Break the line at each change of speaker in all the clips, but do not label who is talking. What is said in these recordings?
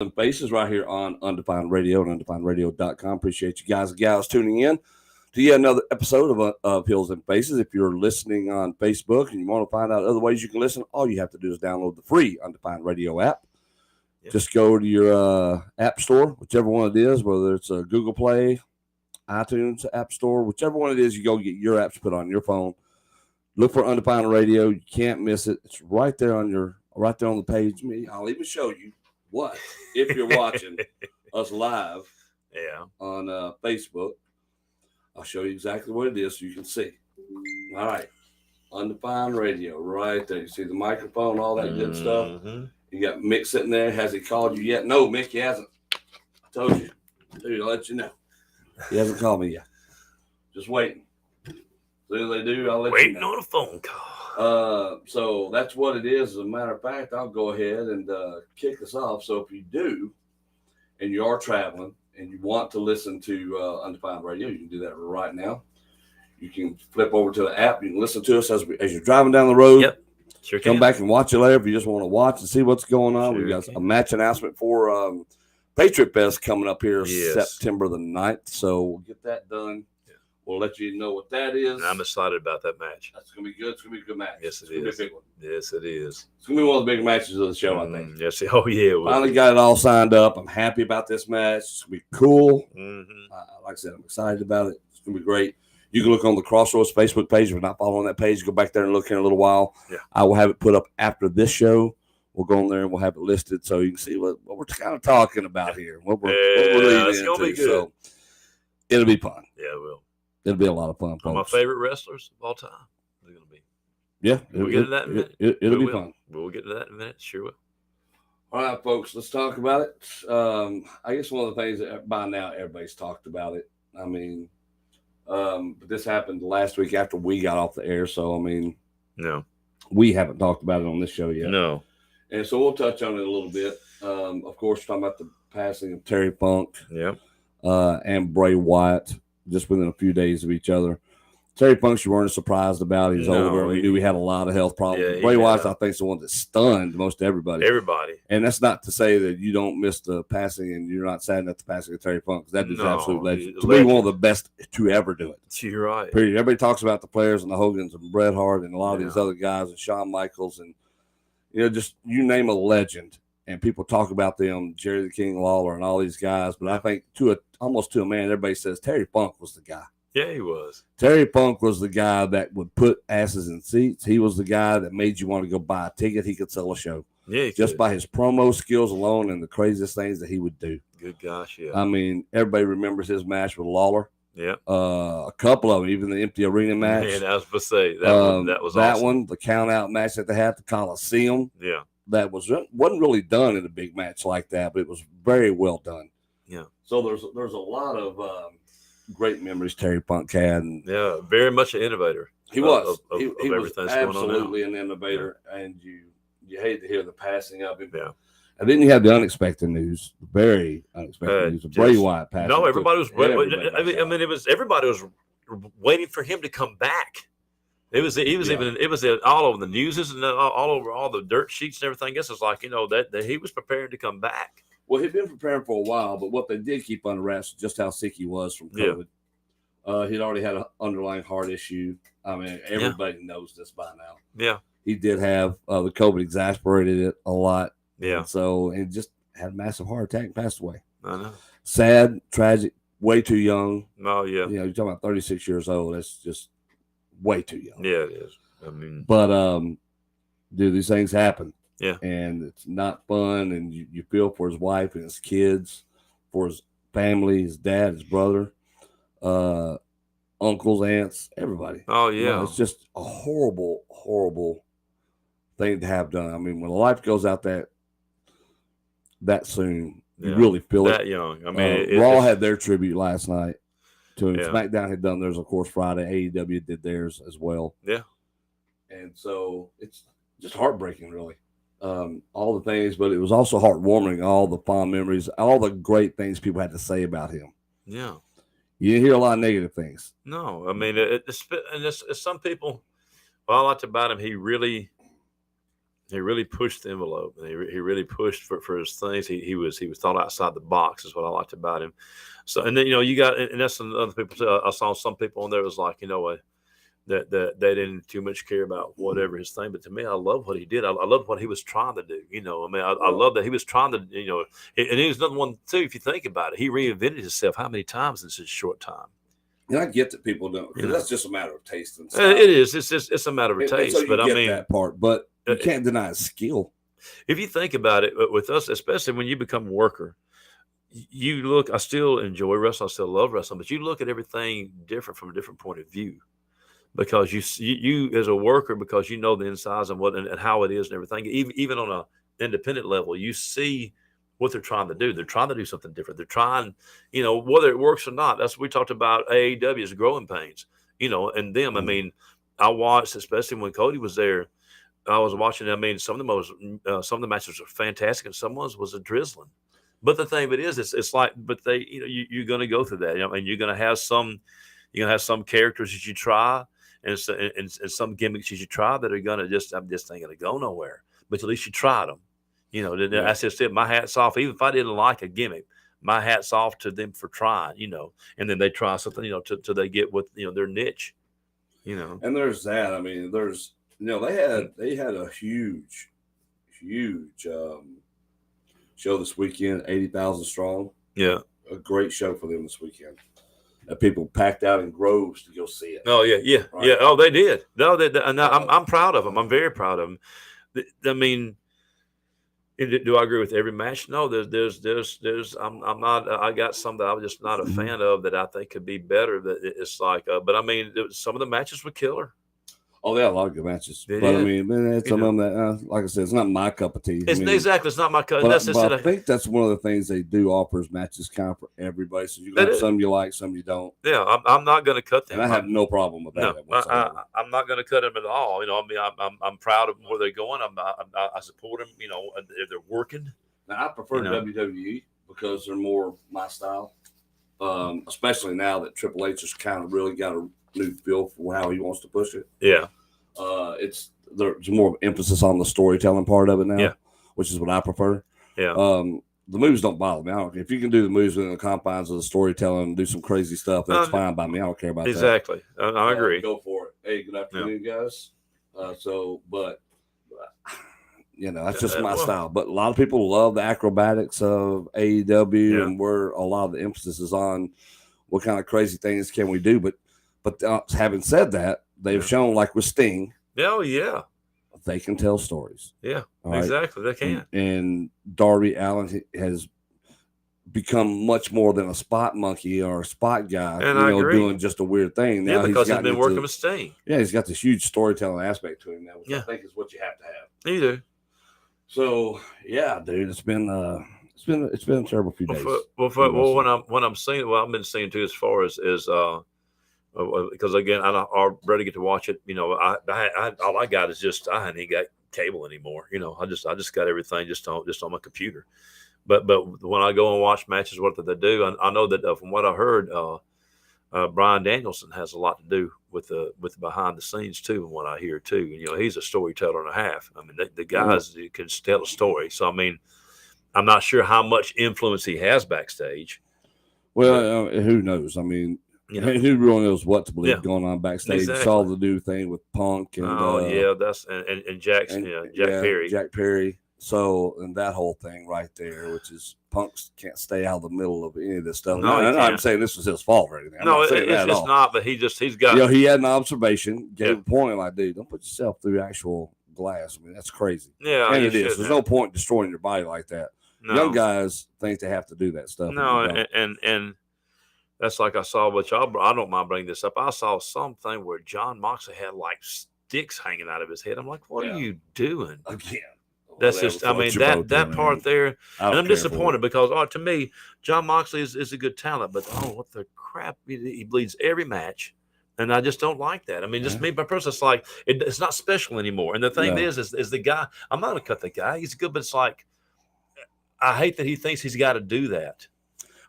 and Faces right here on Undefined Radio and undefinedradio.com. Appreciate you guys and gals tuning in to yet another episode of Hills and Faces. If you're listening on Facebook and you want to find out other ways you can listen, all you have to do is download the free Undefined Radio app. Yep. Just go to your app store, whichever one it is, whether it's a Google Play, iTunes App Store, whichever one it is, you go get your apps put on your phone. Look for Undefined Radio. You can't miss it. It's right there on the page. I'll even show you what if you're watching us live on Facebook. I'll show you exactly what it is so you can see. All right. Undefined Radio right there. You see the microphone, all that good stuff. You got Mick sitting there. Has he called you yet? No, Mick, he hasn't. I told you. Dude, I'll let you know. He hasn't called me yet. Just waiting. As soon as they do, I'll let you know.
Waiting on a phone call.
So that's what it is. As a matter of fact, I'll go ahead and kick us off. So if you do, and you are traveling, and you want to listen to Undefined Radio, you can do that right now. You can flip over to the app. You can listen to us as you're driving down the road.
Yep. Sure can.
Come back and watch it later if you just want to watch and see what's going on.
Sure
We got a match announcement for Patriot Fest coming up here September the 9th. So we'll get that done. Yeah. We'll let you know what that is.
And I'm excited about that match.
That's going to be good. It's going to be a good match.
Yes, it is.
It's going to be a big one.
Yes, it is.
It's going to be one of the big matches of the show, I think.
Yes. Oh, yeah.
Finally got it all signed up. I'm happy about this match. It's going to be cool. Like I said, I'm excited about it. It's going to be great. You can look on the Crossroads Facebook page. If you're not following that page, go back there and look in a little while.
Yeah.
I will have it put up after this show. We'll go on there and we'll have it listed so you can see what we're kind of talking about here. What we're leading into. Be good. So it'll be fun.
Yeah, it will.
It'll be a lot of fun, folks.
My favorite wrestlers of all time. They're going to be.
Yeah.
We'll get to that in a minute.
It'll be fun.
We'll get to that in a minute. Sure will.
All right, folks, let's talk about it. I guess one of the things that by now everybody's talked about it. I mean, but this happened last week after we got off the air. So, I mean,
no,
we haven't talked about it on this show yet.
No.
And so we'll touch on it a little bit. Of course, we're talking about the passing of Terry Funk and Bray Wyatt just within a few days of each other. Terry Funk, you weren't surprised about. He was older. We knew he had a lot of health problems.
Yeah,
Bray Wyatt, I think, is the one that stunned most everybody. And that's not to say that you don't miss the passing and you're not sad at the passing of Terry Funk. That is absolute legend. To me, one of the best to ever do it.
You're right.
Period. Everybody talks about the players and the Hogans and Bret Hart and a lot of these other guys and Shawn Michaels and, just you name a legend. And people talk about them, Jerry the King Lawler and all these guys. But I think almost to a man, everybody says Terry Funk was the guy.
Yeah, he was.
Terry Funk was the guy that would put asses in seats. He was the guy that made you want to go buy a ticket. He could sell a show.
Yeah,
just by his promo skills alone and the craziest things that he would do.
Good gosh, yeah.
I mean, everybody remembers his match with Lawler.
Yeah.
A couple of them, even the empty arena match.
Man, I was supposed to say that was
that
awesome.
one, the count out match that they had at the Coliseum.
Yeah.
That wasn't really done in a big match like that, but it was very well done.
Yeah.
So there's a lot of great memories Terry Funk had. And
very much an innovator.
He was.
He
was absolutely an innovator, and you hate to hear the passing of him.
Yeah.
And then you have the unexpected news, very unexpected news of Bray Wyatt passing.
No, everybody was. Everybody was waiting for him to come back. It was all over the news and all over all the dirt sheets and everything. I guess it's like that he was prepared to come back.
Well, he'd been preparing for a while, but what they did keep under wraps was just how sick he was from COVID. Yeah. He'd already had an underlying heart issue. I mean, everybody knows this by now.
Yeah.
He did have the COVID exasperated it a lot.
Yeah.
So he just had a massive heart attack and passed away.
I know.
Sad, tragic, way too young.
Oh, yeah.
You're talking about 36 years old. That's just way too young.
Yeah, it is. I mean,
but dude, these things happen.
Yeah.
And it's not fun. And you feel for his wife and his kids, for his family, his dad, his brother, uncles, aunts, everybody.
Oh, yeah.
It's just a horrible, horrible thing to have done. I mean, when life goes out that soon, you really feel
that young. I mean,
Raw had their tribute last night to him.
Yeah.
SmackDown had done theirs, of course, Friday. AEW did theirs as well.
Yeah.
And so it's just heartbreaking, really. All the things, but it was also heartwarming, all the fond memories, all the great things people had to say about him.
Yeah.
You didn't hear a lot of negative things.
No. I mean, it's some people, what I liked about him, he really He really pushed the envelope, and he really pushed for his things. He was thought outside the box, is what I liked about him. So, and then you got, and that's some other people too. I saw some people on there was like, that they didn't too much care about whatever his thing. But to me, I love what he did. I love what he was trying to do. I love that he was trying to, and he was another one too. If you think about it, he reinvented himself how many times in such a short time.
And I get that people don't, because that's just a matter of taste and stuff.
It is. It's a matter of taste.
So
but
I mean that part, but you can't deny his skill.
If you think about it, with us, especially when you become a worker, you look. I still enjoy wrestling. I still love wrestling, but you look at everything different from a different point of view. Because you as a worker, because you know the insides and what and how it is and everything, even on an independent level, you see what they're trying to do. They're trying to do something different. They're trying, whether it works or not. That's what we talked about AEW's growing pains, and them. I mean, I watched, especially when Cody was there. I was watching. I mean, some of the matches were fantastic, and some ones was a drizzling. But the thing of it is, it's like, but they, you're going to go through that. And you're going to have some characters that you try. And some gimmicks you try that are gonna just ain't gonna go nowhere. But at least you tried them. That's just it. My hat's off. Even if I didn't like a gimmick, my hat's off to them for trying. And then they try something. Till they get with their niche.
And there's that. I mean, there's they had a huge show this weekend, 80,000 strong.
Yeah,
a great show for them this weekend. People packed out in groves to go see it.
Oh yeah. Oh, they did. No, and I'm proud of them. I'm very proud of them. I mean, do I agree with every match? No. There's. I'm not. I got some that I'm just not a fan of that I think could be better. That it's like, but I mean, some of the matches were killer.
Oh, they had a lot of good matches. I mean, it's some of them that, like I said, it's not my cup of tea.
Exactly. It's not my cup.
But I think that's one of the things they do offer is matches kind of for everybody. So you got some you like, some you don't.
Yeah, I'm not going to cut them.
And I have no problem with that.
No, I'm not going to cut them at all. I mean, I'm proud of where they're going. I support them. If they're working.
Now, I prefer WWE because they're more my style. Especially now that Triple H has kind of really got a new feel for how he wants to push it.
Yeah.
There's more emphasis on the storytelling part of it now, which is what I prefer.
Yeah.
The moves don't bother me. I don't care. If you can do the moves within the confines of the storytelling and do some crazy stuff, that's fine by me. I don't care about that.
Exactly. I agree.
Go for it. Hey, good afternoon, guys. That's just my style. But a lot of people love the acrobatics of AEW and where a lot of the emphasis is on what kind of crazy things can we do. But having said that, they've shown, like with Sting.
Oh, yeah.
They can tell stories.
Yeah, exactly. They can.
And Darby Allin has become much more than a spot monkey or a spot guy,
and I agree.
Doing just a weird thing. Now
because he's been working with Sting.
Yeah, he's got this huge storytelling aspect to him now, which I think is what you have to have.
You do.
So, yeah, dude, it's been a terrible few days.
When I'm seeing, I've been seeing too, as far as because again, I already get to watch it. All I got is just I hadn't got cable anymore. I just got everything just on my computer. But when I go and watch matches, what do they do? I know that from what I heard, Bryan Danielson has a lot to do with the behind the scenes too, and what I hear too. And he's a storyteller and a half. I mean, the guys can tell a story. So I mean, I'm not sure how much influence he has backstage.
Well, who knows? I mean. Who really knows what to believe going on backstage? Exactly. Saw the new thing with Punk and
that's and Jackson, Jack Perry.
Jack Perry. So and that whole thing right there, which is Punk can't stay out of the middle of any of this stuff.
No,
I'm not saying this was his fault or anything.
It's not. But he's got.
He had an observation, gave a point like, dude, don't put yourself through actual glass. I mean, that's crazy.
Yeah,
and it is. There's no point destroying your body like that. No. Young guys think they have to do that stuff.
No, and. That's like I saw with y'all. I don't mind bringing this up. I saw something where John Moxley had like sticks hanging out of his head. I'm like, what are you doing?
Again.
That's just, I mean, that part there. And I'm disappointed because, to me, John Moxley is a good talent. But, what the crap. He bleeds every match. And I just don't like that. I mean, just me, my person, it's like, it's not special anymore. And the thing is the guy, I'm not going to cut the guy. He's good, but it's like, I hate that he thinks he's got to do that.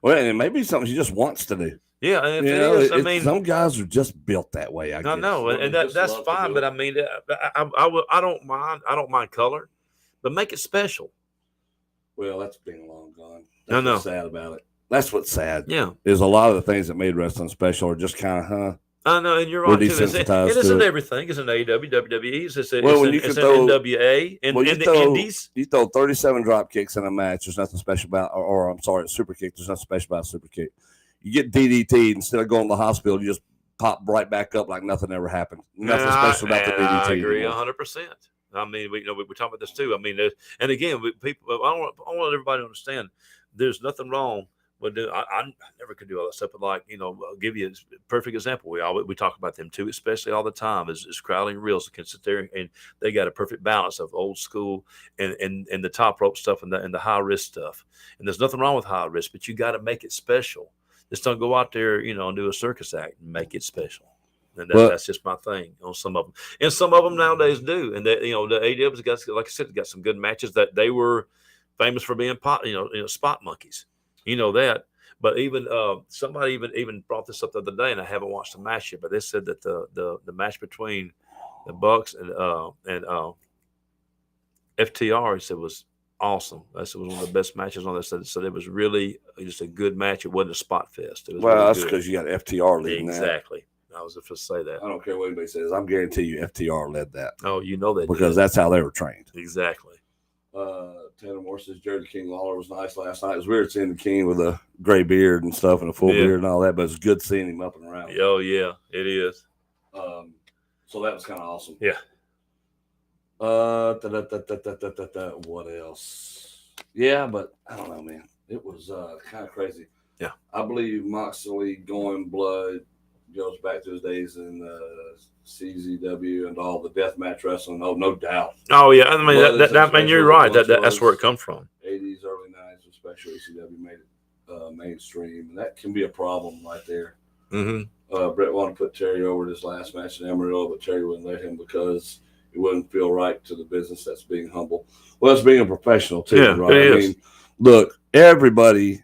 Well, and maybe something he just wants to do.
Yeah, and if it is, I mean,
some guys are just built that way. I guess.
no, and that's fine. But I mean, I don't mind. I don't mind color, but make it special.
Well, that's being long gone.
No,
That's what's sad about it. That's what's sad.
Yeah,
is a lot of the things that made wrestling special are just kind of
I know, and you're
We're
right too.
desensitized
It
to
isn't
it.
everything. It's an AEW, WWE. It's an NWA, and
you
the
throw,
Indies.
You throw 37 drop kicks in a match. There's nothing special about, or I'm sorry, a super kick. There's nothing special about a super kick. You get DDT instead of going to the hospital, you just pop right back up like nothing ever happened. Nothing special about the DDT.
I agree 100%. I mean, we talk about this too. I mean, and again, people. I want everybody to understand. There's nothing wrong. But I never could do all that stuff. But like, I'll give you a perfect example. We talk about them too, especially all the time. Is Crowley and Reels can sit there and they got a perfect balance of old school and the top rope stuff and the high risk stuff. And there's nothing wrong with high risk, but you got to make it special. Just don't go out there, and do a circus act and make it special. And that's just my thing on some of them. And some of them nowadays do. And that, the AEW's got, like I said, got some good matches that they were famous for being spot monkeys. You know that, but even somebody even brought this up the other day, and I haven't watched the match yet. But they said that the match between the Bucks and FTR, he said, was awesome. That was one of the best matches on this. So it was really just a good match. It wasn't a spot fest. It was
that's because you got FTR leading
exactly. I was just to say that.
I don't care what anybody says. I'm guarantee you FTR led that.
Oh, you know that
because that's how they were trained.
Exactly.
Tanner Moore says Jerry King Lawler was nice last night. It was weird seeing the King with a gray beard and stuff and a full beard and all that, but it's good seeing him up and around.
Oh yeah, it is.
So that was kind of awesome.
Yeah.
What else? Yeah, but I don't know, man. It was kind of crazy.
Yeah.
I believe Moxley going blood goes back to his days in CZW and all the deathmatch wrestling. Oh, no doubt.
Oh yeah, I mean you're right. That's where it comes from.
80s, early 90s, especially ECW made it mainstream, and that can be a problem right there.
Mm-hmm.
Brett wanted to put Terry over this last match in Amarillo, but Terry wouldn't let him because it wouldn't feel right to the business. That's being humble. Well, that's being a professional too,
yeah,
right? I mean, look, everybody,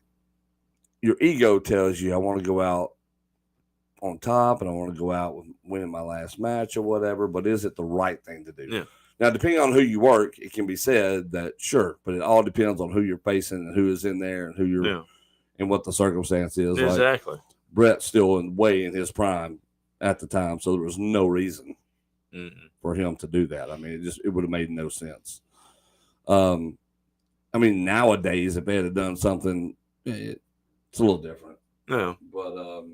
your ego tells you, I want to go out on top and I want to go out with winning my last match or whatever, but is it the right thing to do?
Yeah.
Now, depending on who you work, it can be said that sure, but it all depends on who you're facing and who is in there and who you're and what the circumstance is.
Exactly.
Like, Brett's still way in his prime at the time, so there was no reason for him to do that. I mean, it would have made no sense. I mean, nowadays, if they had done something, it's a little different.
Yeah.
But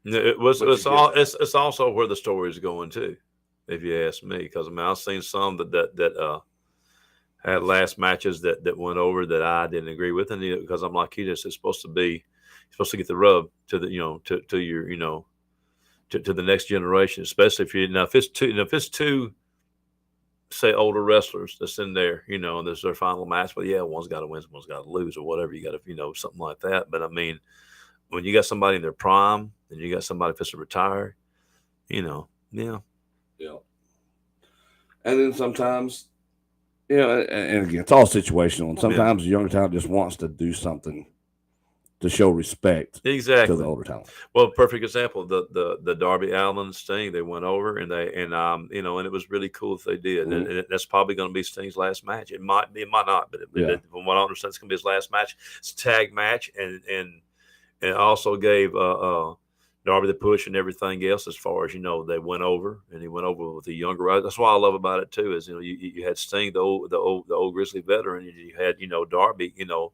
it's also where the story is going too, if you ask me, because I mean I've seen some that had last matches that went over that I didn't agree with, and because I'm like it's supposed to get the rub to the to your to the next generation, especially if it's two say older wrestlers that's in there, and there's their final match, but yeah, one's got to win, one's got to lose, or whatever. You got to something like that. But I mean, when you got somebody in their prime and you got somebody that's to retire, yeah.
And then sometimes, and again, it's all situational. And sometimes the younger talent just wants to do something to show respect to the older talent.
Well, perfect example, the Darby Allin Sting, they went over and and it was really cool if they did. Mm-hmm. And that's probably going to be Sting's last match. It might not, but from what I understand, it's going to be his last match. It's a tag match, and it also gave Darby the push and everything else as far as, they went over, and he went over with the younger. That's what I love about it too, is, you had Sting, the old Grizzly veteran, and you had, Darby, a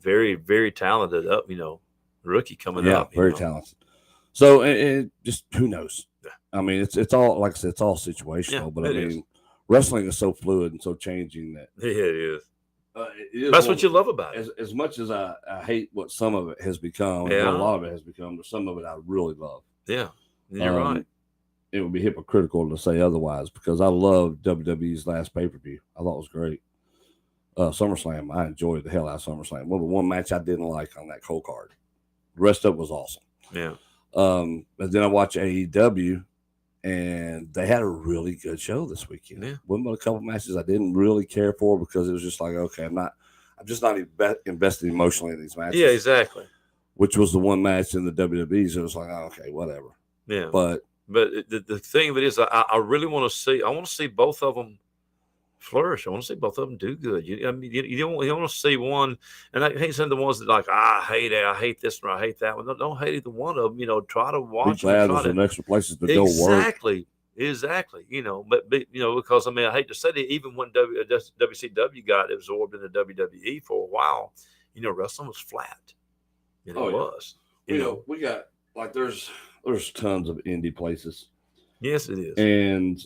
very, very talented rookie coming up.
Very talented. So it just, who knows? Yeah. I mean, it's all, like I said, it's all situational, but I mean, wrestling is so fluid and so changing that.
Yeah, it is. That's what you love about it.
As much as I hate what some of it has become, what a lot of it has become, but some of it I really love.
Yeah, you're right.
It would be hypocritical to say otherwise, because I love WWE's last pay-per-view. I thought it was great. SummerSlam, I enjoyed the hell out of SummerSlam. Well, the one match I didn't like on that cold card. The rest of it was awesome.
Yeah.
But then I watched AEW, and they had a really good show this weekend.
Yeah.
One of a couple matches I didn't really care for, because it was just like, okay, I'm just not invested emotionally in these matches.
Yeah, exactly.
Which was the one match in the WWE. So it was like, oh, okay, whatever.
Yeah.
But
the thing of it is, I really want to see. I want to see both of them flourish. I want to see both of them do good. I mean, you don't want to see one. And I hate some of the ones that like, I hate it. I hate this one. I hate that one. Don't hate either one of them. Try to watch.
Be glad there's some extra places to go work.
Exactly. But because I mean, I hate to say that even when WCW got absorbed in the WWE for a while, wrestling was flat. It was.
We got like there's tons of indie places.
Yes, it is.
And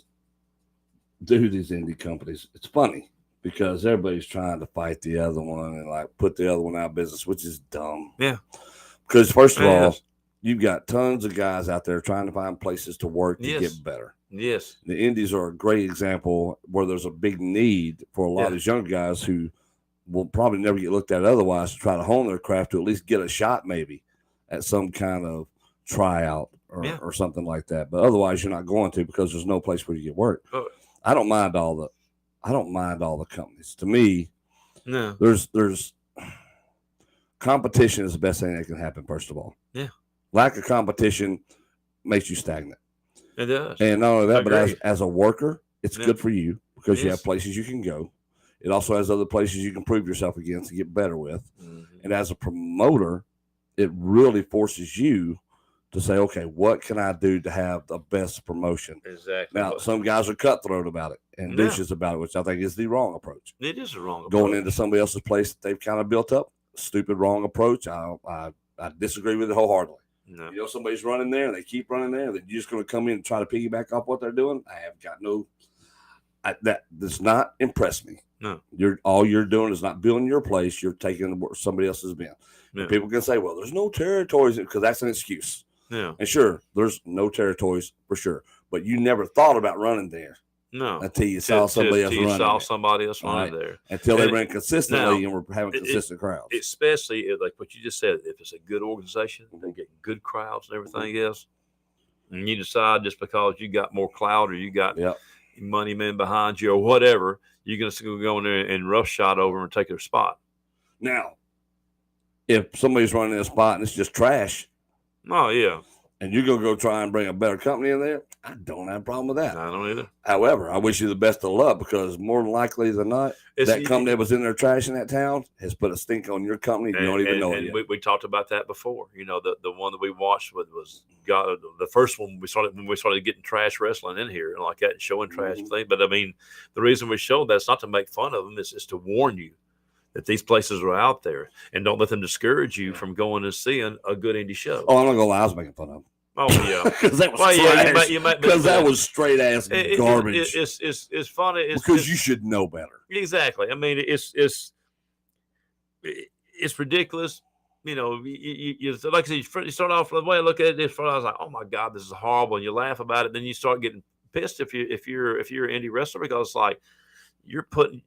these indie companies, it's funny because everybody's trying to fight the other one and like put the other one out of business, which is dumb.
Yeah.
Because first of all, you've got tons of guys out there trying to find places to work to get better.
Yes.
The indies are a great example where there's a big need for a lot of these young guys who will probably never get looked at otherwise to try to hone their craft to at least get a shot maybe at some kind of tryout or something like that. But otherwise you're not going to because there's no place where you get work. I don't mind all the companies. To me,
no.
There's competition is the best thing that can happen, first of all.
Yeah.
Lack of competition makes you stagnant.
It does.
And not only that, but as a worker, it's good for you because you have places you can go. It also has other places you can prove yourself against and get better with. Mm-hmm. And as a promoter, it really forces you to say, okay, what can I do to have the best promotion?
Exactly.
Now, some guys are cutthroat about it and douches about it, which I think is the wrong approach.
It is the wrong approach.
Going into somebody else's place that they've kind of built up, stupid, wrong approach. I disagree with it wholeheartedly.
No.
Somebody's running there and they keep running there. They're just going to come in and try to piggyback off what they're doing. I have got that does not impress me.
No.
All you're doing is not building your place. You're taking where somebody else has been. Yeah. People can say, well, there's no territories because that's an excuse.
Yeah.
And sure, there's no territories for sure. But you never thought about running there.
No.
Until you saw somebody else running
there.
Until they ran consistently and were having consistent crowds.
Especially like what you just said, if it's a good organization, they get good crowds and everything else. And you decide just because you got more clout or you got money men behind you or whatever, you're going to go in there and roughshod over and take their spot.
Now, if somebody's running a spot and it's just trash.
Oh, yeah.
And you're going to go try and bring a better company in there, I don't have a problem with that.
I don't either.
However, I wish you the best of luck because more than likely than not, that company that was in there trash in that town has put a stink on your company. You don't even know it yet.
We talked about that before. The one that we watched was the first one when we started getting trash wrestling in here and like that and showing trash things. But I mean, the reason we showed that is not to make fun of them. It's to warn you that these places are out there and don't let them discourage you from going and seeing a good indie show.
Oh, I'm not gonna lie, I was making fun of them.
Oh yeah,
because that was trash. Because that was straight ass garbage.
It's funny
because you should know better.
Exactly. I mean, it's ridiculous. You like I said, you start off the way I look at it. I was like, oh my god, this is horrible, and you laugh about it. Then you start getting pissed if you're an indie wrestler because it's like you're putting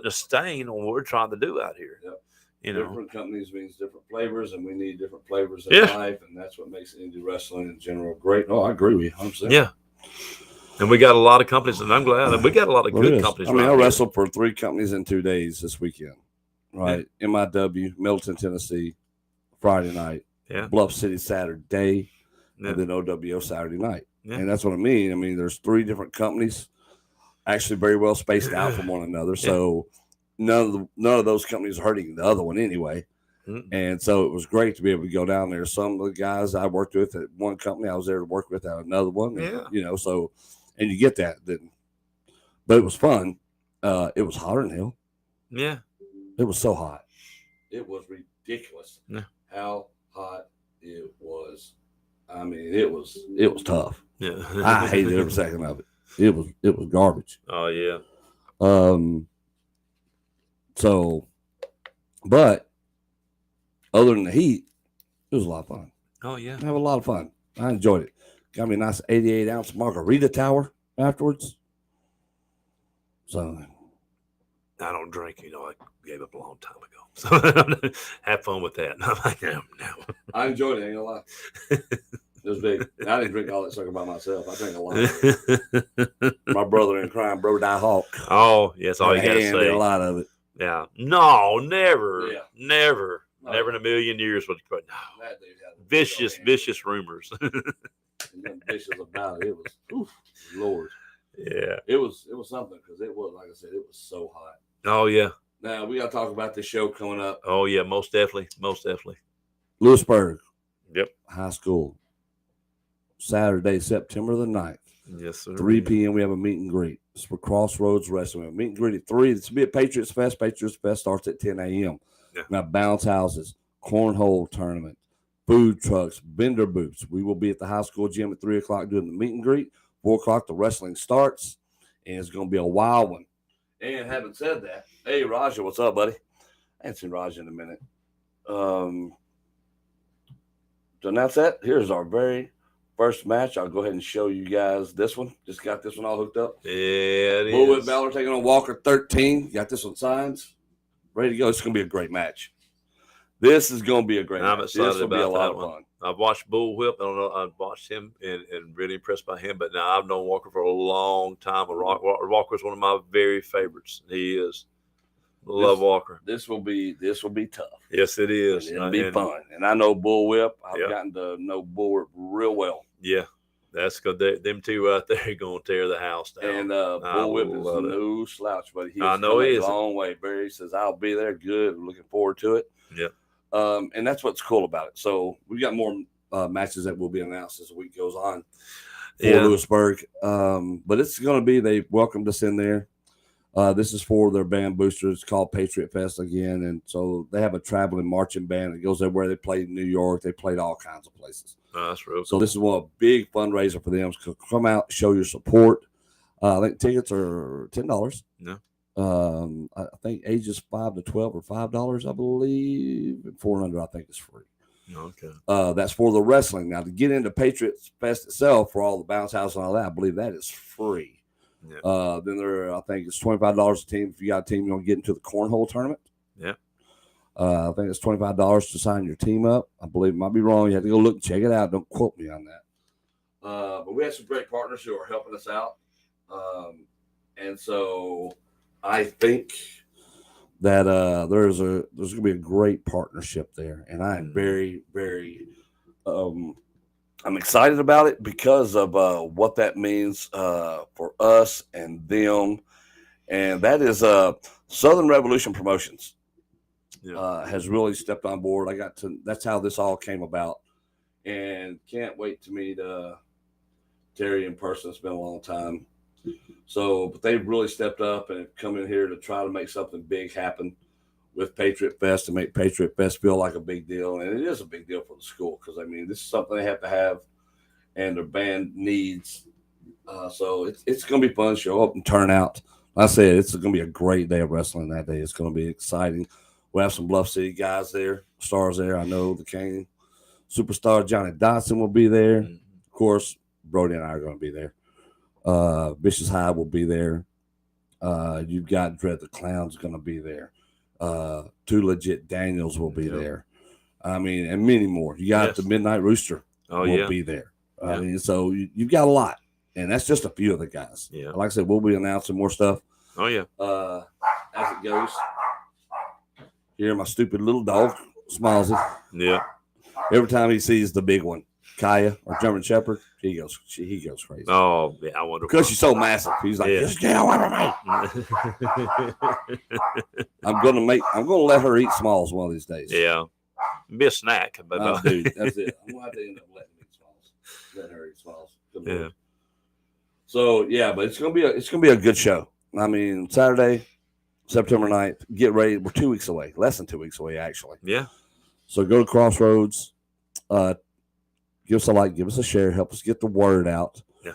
a stain on what we're trying to do out here.
Yep. Different companies means different flavors, and we need different flavors in life, and that's what makes indie wrestling in general great. Oh, I agree with you 100%.
Yeah, and we got a lot of companies, and I'm glad that we got a lot of good companies.
I mean, I wrestled for 3 companies in 2 days this weekend. Right, MIW, Middleton, Tennessee, Friday night, Bluff City Saturday, and then OWO Saturday night. Yeah. And that's what I mean. I mean, there's 3 different companies, actually very well spaced out from one another. So none of those companies are hurting the other one anyway. Mm-hmm. And so it was great to be able to go down there. Some of the guys I worked with at one company, I was there to work with at another one. And, so, and you get that. But it was fun. It was hotter than hell.
Yeah.
It was so hot. It was ridiculous.
Yeah.
How hot it was. I mean, it was tough.
Yeah.
I hated every second of it. It was garbage.
Oh yeah.
So, but other than the heat, it was a lot of fun.
Oh yeah.
I have a lot of fun. I enjoyed it. Got me a nice 88-ounce margarita tower afterwards. So
I don't drink, I gave up a long time ago. So have fun with that. I'm like, no.
I enjoyed it, ain't gonna lie. It was big. I didn't drink all that sugar by myself. I drank a lot of it. My brother in crime, Bro Die Hawk.
Oh, yes, all you gotta say.
A lot of it.
Yeah. No, never.
Yeah.
Never.
No.
Never in a million years would no.
That dude had a
Vicious rumors.
And then vicious about it. It was, oof, Lord.
Yeah.
It was something because it was, like I said, it was so hot.
Oh, yeah.
Now, we got to talk about this show coming up.
Oh, yeah. Most definitely. Most definitely.
Lewisburg.
Yep.
High School. Saturday, September the 9th.
Yes, sir.
3 p.m. We have a meet and greet. It's for Crossroads Wrestling. We have a meet and greet at 3. It's to be at Patriots Fest. Patriots Fest starts at 10 a.m.
Yeah.
We have bounce houses, cornhole tournament, food trucks, vendor booths. We will be at the high school gym at 3 o'clock doing the meet and greet. 4 o'clock, the wrestling starts, and it's going to be a wild one. And having said that, hey, Raja, what's up, buddy? I haven't seen Raja in a minute. To announce that, here's our very first match. I'll go ahead and show you guys this one. Just got this one all hooked up.
Yeah, it
Bullwhip
is.
Balor taking on Walker 13. Got this one signed. Ready to go. It's going to be a great match. This is going to be a great
I'm
match.
excited
This will be a
about
lot
that
of
one.
fun.
I've watched Bullwhip. I don't know. I've watched him and really impressed by him. But now I've known Walker for a long time. Walker's one of my very favorites. He is. Love Walker.
This will be tough.
Yes, it is.
And it'll be fun. And I know Bullwhip. I've
Yep.
gotten to know Bullwhip real well.
Yeah, that's good. Them two out there going to tear the house down.
And Bullwhip is
love it.
no slouch, but he
I
has
know
come
he
a
is.
long way. Barry says, I'll be there. Good. Looking forward to it.
Yeah.
And that's what's cool about it. So we got more matches that will be announced as the week goes on for Lewisburg. But it's going to be, they welcomed us in there. This is for their band boosters. It's called Patriot Fest again. And so they have a traveling marching band that goes everywhere. They played in New York. They played all kinds of places.
Oh, that's real cool.
So this is a big fundraiser for them. So come out, show your support. I think tickets are $10.
No.
I think ages 5 to 12 are $5, I believe. And 400, I think, is free.
Okay.
That's for the wrestling. Now, to get into Patriots Fest itself, for all the bounce house and all that, I believe that is free.
Yeah.
Then I think it's $25 a team. If you got a team, you want to get into the cornhole tournament.
Yeah.
I think it's $25 to sign your team up. I believe it might be wrong. You have to go look and check it out. Don't quote me on that. But we have some great partners who are helping us out. And so I think that there's going to be a great partnership there. And I am very, very I'm excited about it because of what that means for us and them. And that is Southern Revolution Promotions. Has really stepped on board. That's how this all came about. And can't wait to meet Terry in person. It's been a long time. But they've really stepped up and have come in here to try to make something big happen with Patriot Fest and make Patriot Fest feel like a big deal. And it is a big deal for the school because, I mean, this is something they have to have and their band needs. So it's going to be fun. Show up and turn out. Like I said, it's going to be a great day of wrestling that day. It's going to be exciting. We'll have some Bluff City guys there, stars there. I know the King superstar Johnny Dotson will be there.
Mm-hmm.
Of course, Brody and I are going to be there. Vicious High will be there. You've got Dread the Clown's going to be there. Too Legit Daniels will be there. I mean, and many more. You got the Midnight Rooster will be there. I mean, so you've got a lot. And that's just a few of the guys.
Yeah.
Like I said, we'll be announcing more stuff.
Oh, yeah.
As it goes. Here, my stupid little dog, Smilesy.
Yeah.
Every time he sees the big one, Kaya or German Shepherd, he goes crazy.
Oh, yeah. I wonder
because she's so massive. He's like, just get away from me. I'm gonna let her eat Smalls one of these days.
Yeah. Be a snack. But
dude, that's it. I'm gonna have to end up letting her eat Smalls. Let her eat Smalls.
Yeah.
So yeah, but it's gonna be a good show. I mean, Saturday, September 9th. Get ready. We're 2 weeks away. Less than 2 weeks away, actually.
Yeah.
So go to Crossroads. Give us a like. Give us a share. Help us get the word out.
Yeah.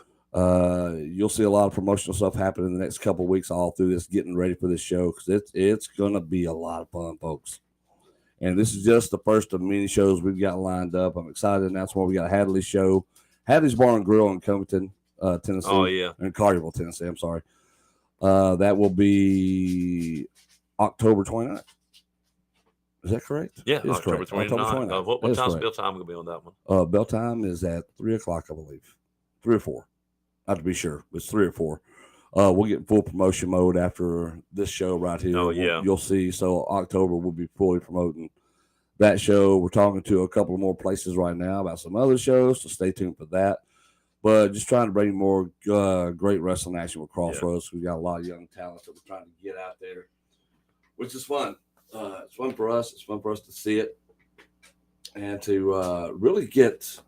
You'll see a lot of promotional stuff happen in the next couple of weeks all through this, getting ready for this show because it's going to be a lot of fun, folks. And this is just the first of many shows we've got lined up. I'm excited to announce one. We got a Hadley show. Hadley's Bar and Grill in Covington, Tennessee.
Oh, yeah.
In Collierville, Tennessee. I'm sorry. That will be October 29th. Is that correct?
Yeah,
it's
October 29th. What time's bell time going to be on that one?
Bell time is at 3 o'clock, I believe. 3 or 4. Not to be sure. It's 3 or 4. We'll get in full promotion mode after this show right here.
Oh, yeah.
You'll see. So October we'll be fully promoting that show. We're talking to a couple of more places right now about some other shows, so stay tuned for that. But just trying to bring more great wrestling action with Crossroads. Yeah. We got a lot of young talents that we're trying to get out there, which is fun. It's fun for us. It's fun for us to see it and to really get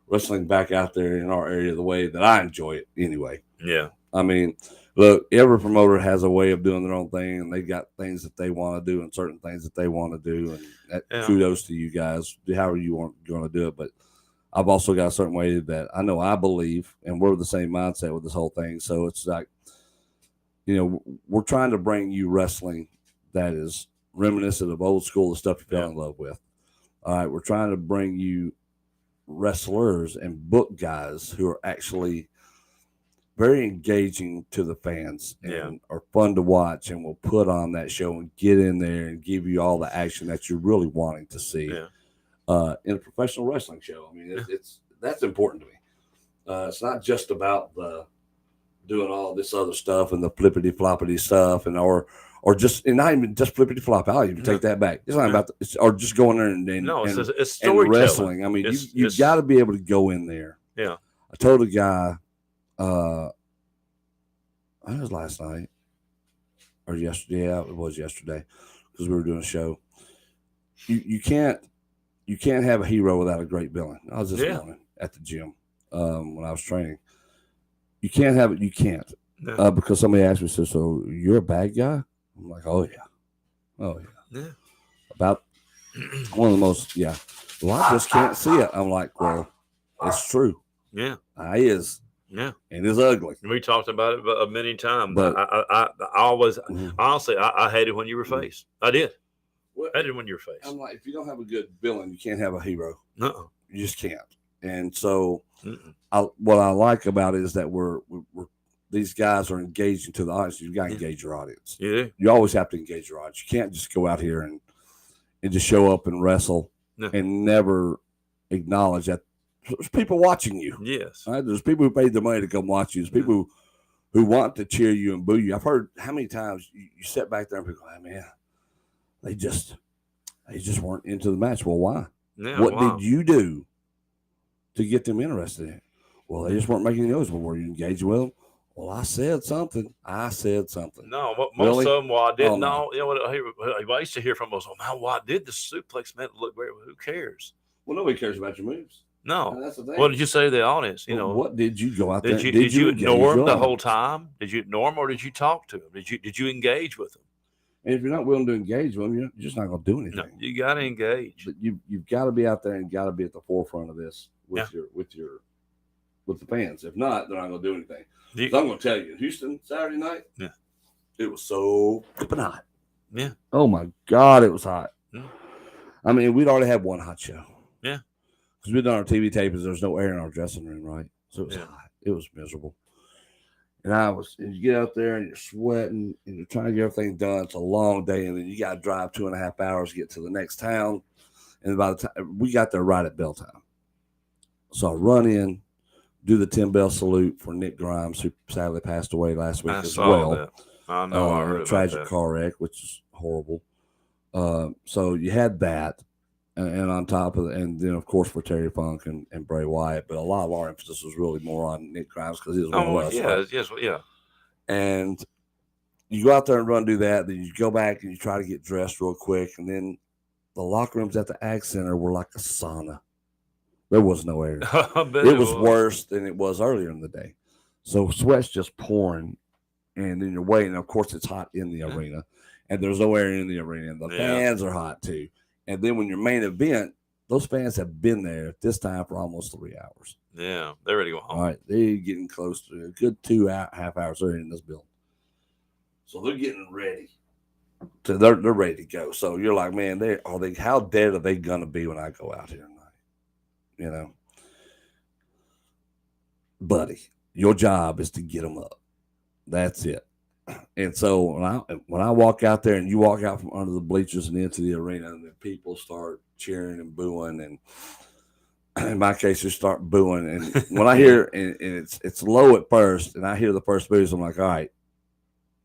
wrestling back out there in our area the way that I enjoy it anyway.
Yeah.
I mean, look, every promoter has a way of doing their own thing, and they got things that they want to do and certain things that they want to do. And kudos to you guys, however you want going to do it. But I've also got a certain way that I know I believe, and we're the same mindset with this whole thing. So it's like, we're trying to bring you wrestling that is reminiscent of old school, the stuff you fell in love with. All right, we're trying to bring you wrestlers and book guys who are actually very engaging to the fans and are fun to watch, and will put on that show and get in there and give you all the action that you're really wanting to see in a professional wrestling show. I mean, that's important to me. It's not just about doing all this other stuff and the flippity floppity stuff, and or just, and not even just flippity flop. I'll even take that back. It's not about or just going there and
it's storytelling.
And wrestling. I mean, you've got to be able to go in there.
Yeah.
I told a guy, I think it was last night or yesterday. Yeah, it was yesterday because we were doing a show. You can't have a hero without a great villain. I was this morning at the gym when I was training. You can't have it. You can't because somebody asked me, so you're a bad guy? I'm like, oh yeah. About one of the most, Well, I just can't see it. I'm like, well, it's true.
Yeah,
I is.
Yeah,
and it's ugly.
We talked about it many times. But I always, honestly, I hated when you were face. I did. Well, I hated when you were face.
I'm like, if you don't have a good villain, you can't have a hero.
No,
you just can't. And so, what I like about it is that we're these guys are engaging to the audience. You've got to engage your audience.
Yeah,
you always have to engage your audience. You can't just go out here and just show up and wrestle and never acknowledge that there's people watching you.
Yes.
Right? There's people who paid their money to come watch you. There's people who want to cheer you and boo you. I've heard how many times you sit back there and people go, oh, man, they just weren't into the match. Well, why?
Yeah,
what did you do to get them interested in it? Well, they just weren't making any noise. Well, were you engaged with them? Well, I said something.
No, most of them, I didn't know. You know what I used to hear from us, I did the suplex, man, look great. Well, who cares?
Well, nobody cares about your moves.
No. That's the thing. What did you say to the audience?
What did you go out there?
Did you ignore them the whole time? Did you ignore them, or did you talk to them? Did you engage with them?
And if you're not willing to engage with them, you're just not going to do anything.
No, you got to engage.
But you've got to be out there and got to be at the forefront of this with the fans. If not, they're not going to do anything. So I'm going to tell you, in Houston Saturday night, it was so flipping hot.
Yeah.
Oh my God, it was hot.
Yeah.
I mean, we'd already had one hot show.
Yeah.
Because we'd done our TV tapings, there's no air in our dressing room, right? So it was hot. It was miserable. And you get out there and you're sweating and you're trying to get everything done. It's a long day, and then you got to drive 2.5 hours to get to the next town. And by the time we got there right at bell time. So I run in, do the 10 bell salute for Nick Grimes, who sadly passed away last week as well.
That. I know. I heard
tragic
about
car wreck, which is horrible. So you had that, and on top of it, and then of course for Terry Funk and Bray Wyatt, but a lot of our emphasis was really more on Nick Grimes because he was one of us.
Yeah, right? Yes, yeah.
And you go out there and do that, then you go back and you try to get dressed real quick, and then the locker rooms at the Ag Center were like a sauna. There was no air. It was worse than it was earlier in the day. So sweat's just pouring, and then you're waiting. Of course, it's hot in the arena, and there's no air in the arena, and the fans are hot too. And then when your main event, those fans have been there at this time for almost 3 hours.
Yeah, they're ready to go home.
All right, they're getting close to a good 2.5 hours they're in this building. So they're getting ready. So they're ready to go. So you're like, man, how dead are they gonna be when I go out here tonight? You know, buddy, your job is to get them up. That's it. And so when I walk out there and you walk out from under the bleachers and into the arena, and the people start cheering and booing, and in my case, just start booing. And when I hear and it's low at first, and I hear the first boos, I'm like, all right,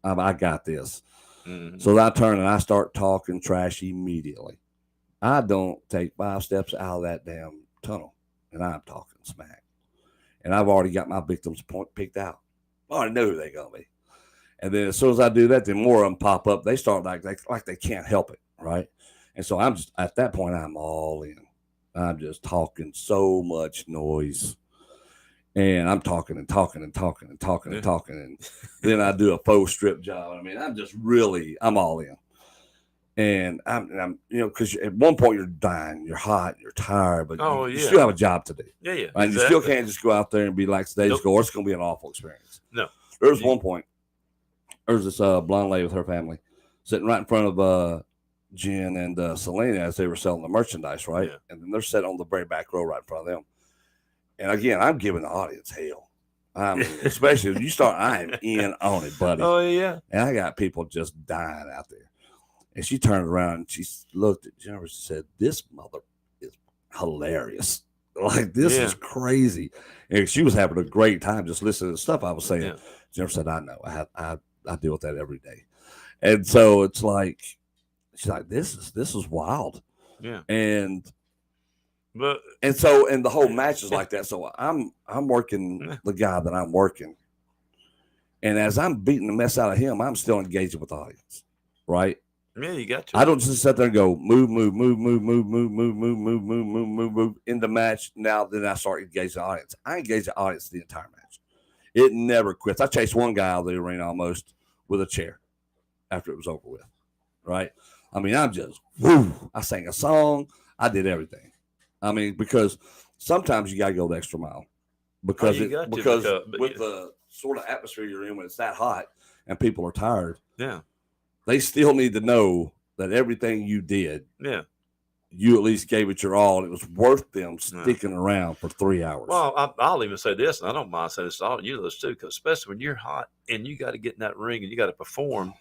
I got this.
Mm-hmm.
So I turn and I start talking trash immediately. I don't take 5 steps out of that damn tunnel, and I'm talking smack. And I've already got my victims picked out. I already know who they're gonna be. And then as soon as I do that, then more of them pop up. They start like they can't help it, right? And so I'm just at that point, I'm all in. I'm just talking so much noise. And I'm talking and talking and talking and talking and talking. And then I do a faux strip job. I mean, I'm all in. And I'm because at one point you're dying, you're hot, you're tired, but you still have a job to do.
Yeah, yeah.
And you still can't just go out there and be like today's goal. It's going to be an awful experience.
No.
There's one point. There's this blonde lady with her family sitting right in front of Jen and Selena as they were selling the merchandise, right?
Yeah.
And then they're sitting on the very back row right in front of them. And again, I'm giving the audience hell. I mean, especially if you start, I am in on it, buddy.
Oh, yeah.
And I got people just dying out there. And she turned around and she looked at Jennifer and said, "This mother is hilarious. Like, this is crazy." And she was having a great time just listening to the stuff I was saying.
Yeah.
Jennifer said, "I know. I deal with that every day." And so it's like, she's like, this is wild.
Yeah.
And
the
whole match is like that. So I'm working the guy that I'm working. And as I'm beating the mess out of him, I'm still engaging with the audience. Right?
Yeah, you got to.
I don't just sit there and go move in the match. Now then I start engaging the audience. I engage the audience the entire match. It never quits. I chased one guy out of the arena almost with a chair after it was over with. Right? I mean, I'm just I sang a song. I did everything. I mean, because sometimes you gotta go the extra mile. Because with the sort of atmosphere you're in when it's that hot and people are tired.
Yeah. They
still need to know that everything you did, you at least gave it your all, and it was worth them sticking around for 3 hours.
Well, I'll even say this, and I don't mind saying this to all you those too, because especially when you're hot and you got to get in that ring and you got to perform.